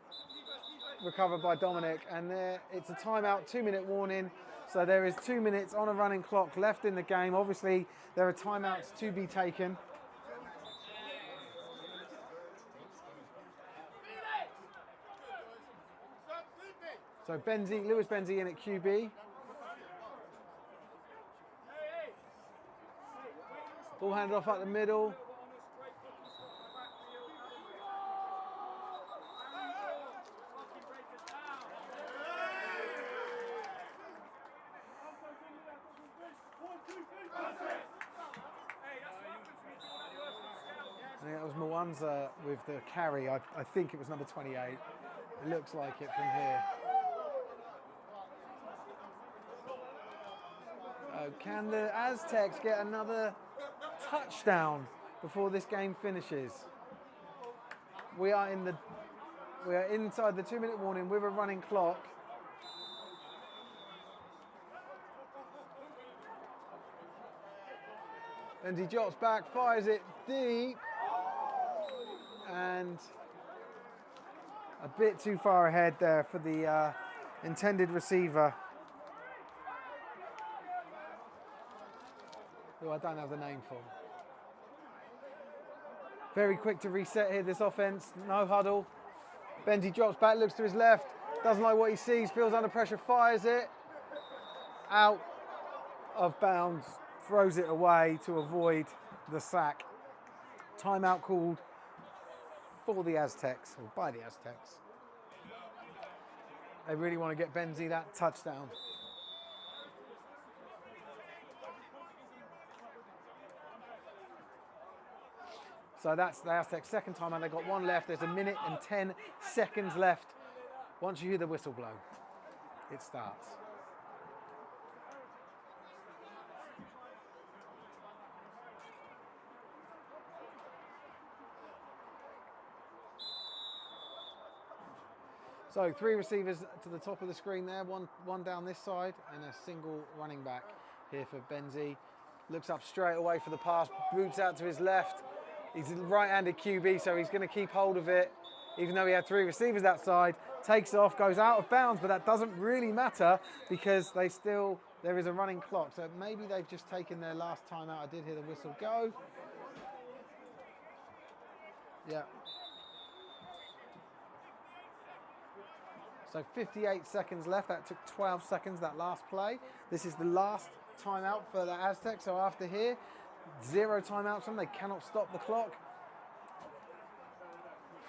recovered by Dominic, and there it's a timeout, 2-minute warning. So there is 2 minutes on a running clock left in the game. Obviously there are timeouts to be taken. So Lewis Benzie in at QB. Ball handed off up the middle. I think that was Mwanza with the carry. I think it was number 28. It looks like it from here. Can the Aztecs get another touchdown before this game finishes? We are inside the 2-minute warning with a running clock. And he drops back, fires it deep. And a bit too far ahead there for the intended receiver, who I don't have the name for. Very quick to reset here, this offense, no huddle. Benji drops back, looks to his left, doesn't like what he sees, feels under pressure, fires it. Out of bounds, throws it away to avoid the sack. Timeout called for the Aztecs, or by the Aztecs. They really want to get Benzi that touchdown. So that's the Aztecs' second timeout. They've got one left. There's 1 minute and 10 seconds left. Once you hear the whistle blow, it starts. So 3 receivers to the top of the screen there, one down this side, and a single running back here for Benzi. Looks up straight away for the pass, boots out to his left. He's a right-handed QB, so he's going to keep hold of it, even though he had 3 receivers that side. Takes off, goes out of bounds, but that doesn't really matter because there is a running clock. So maybe they've just taken their last time out. I did hear the whistle go. Yeah. So 58 seconds left. That took 12 seconds, that last play. This is the last timeout for the Aztecs. So after here, 0 timeouts from them. They cannot stop the clock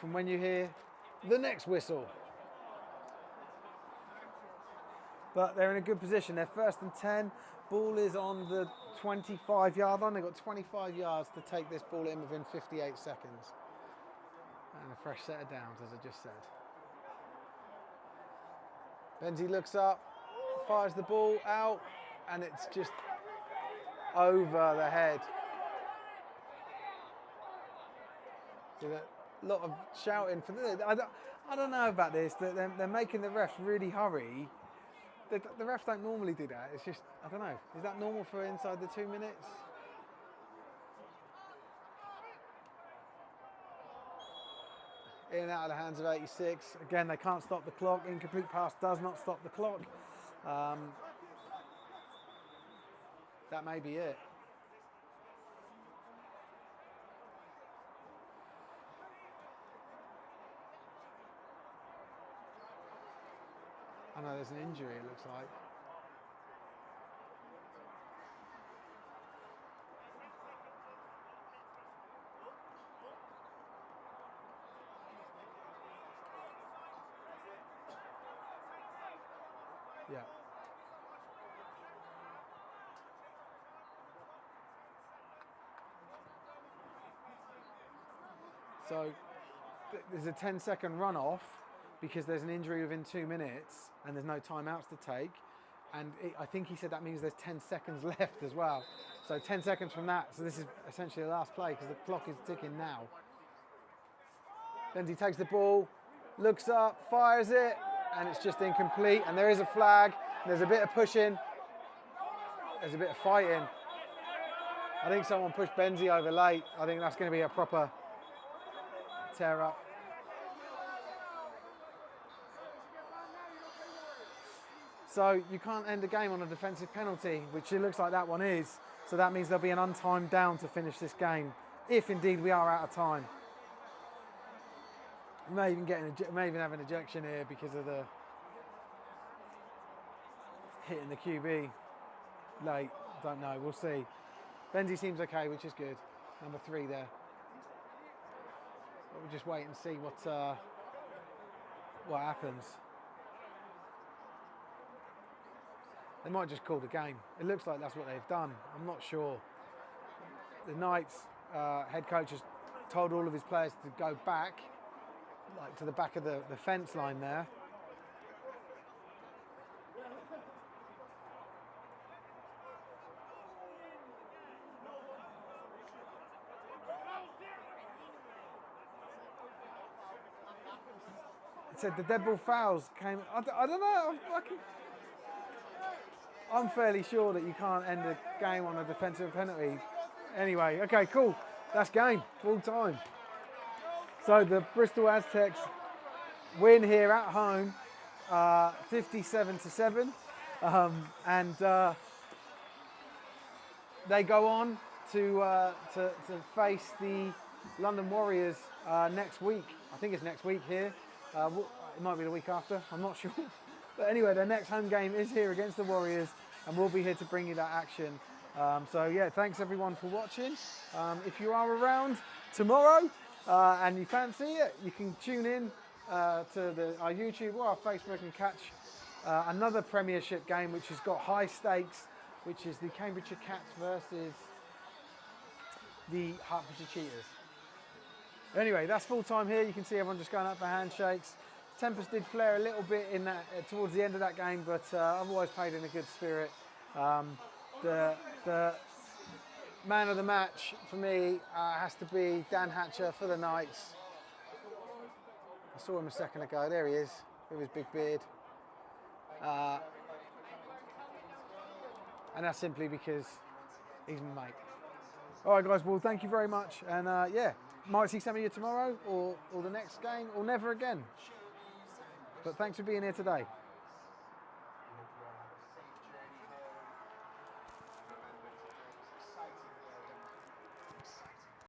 from when you hear the next whistle. But they're in a good position. They're 1st and 10. Ball is on the 25-yard line. They've got 25 yards to take this ball in within 58 seconds. And a fresh set of downs, as I just said. Benzi looks up, fires the ball out, and it's just over the head. So a lot of shouting for this. I don't know about this. They're making the refs really hurry. The refs don't normally do that. It's just, I don't know. Is that normal for inside the 2 minutes? In and out of the hands of 86. Again, they can't stop the clock. Incomplete pass does not stop the clock. That may be it. I know there's an injury, it looks like. Yeah. So there's a 10-second runoff because there's an injury within 2 minutes and there's no timeouts to take. And I think he said that means there's 10 seconds left as well. So 10 seconds from that. So this is essentially the last play because the clock is ticking now. Benzi takes the ball, looks up, fires it, and it's just incomplete. And there is a flag. There's a bit of pushing. There's a bit of fighting. I think someone pushed Benzi over late. I think that's going to be a proper tear up. So you can't end the game on a defensive penalty, which it looks like that one is. So that means there'll be an untimed down to finish this game, if indeed we are out of time. We may even have an ejection here because of the hitting the QB late. Don't know. We'll see. Benzi seems okay, which is good. Number 3 there. But we'll just wait and see what happens. They might just call the game. It looks like that's what they've done. I'm not sure. The Knights head coach has told all of his players to go back, like to the back of the fence line there. It said the dead ball fouls came. I don't know. I'm fairly sure that you can't end a game on a defensive penalty Anyway, okay, cool. That's game, full time. So the Bristol Aztecs win here at home, 57-7, and they go on to face the London Warriors next week. I think it's next week here. It might be the week after, I'm not sure. But anyway, their next home game is here against the Warriors, and we'll be here to bring you that action. So yeah, thanks everyone for watching. If you are around tomorrow and you fancy it, you can tune in to our YouTube or our Facebook and catch another Premiership game which has got high stakes, which is the Cambridgeshire Cats versus the Hertfordshire Cheetahs. Anyway, that's full time here. You can see everyone just going up for handshakes. Tempers did flare a little bit in that towards the end of that game, but otherwise played in a good spirit. The man of the match for me has to be Dan Hatcher for the Knights. I saw him a second ago. There he is with his big beard. And that's simply because he's my mate. All right, guys. Well, thank you very much. And yeah, might see some of you tomorrow or the next game or never again. But thanks for being here today.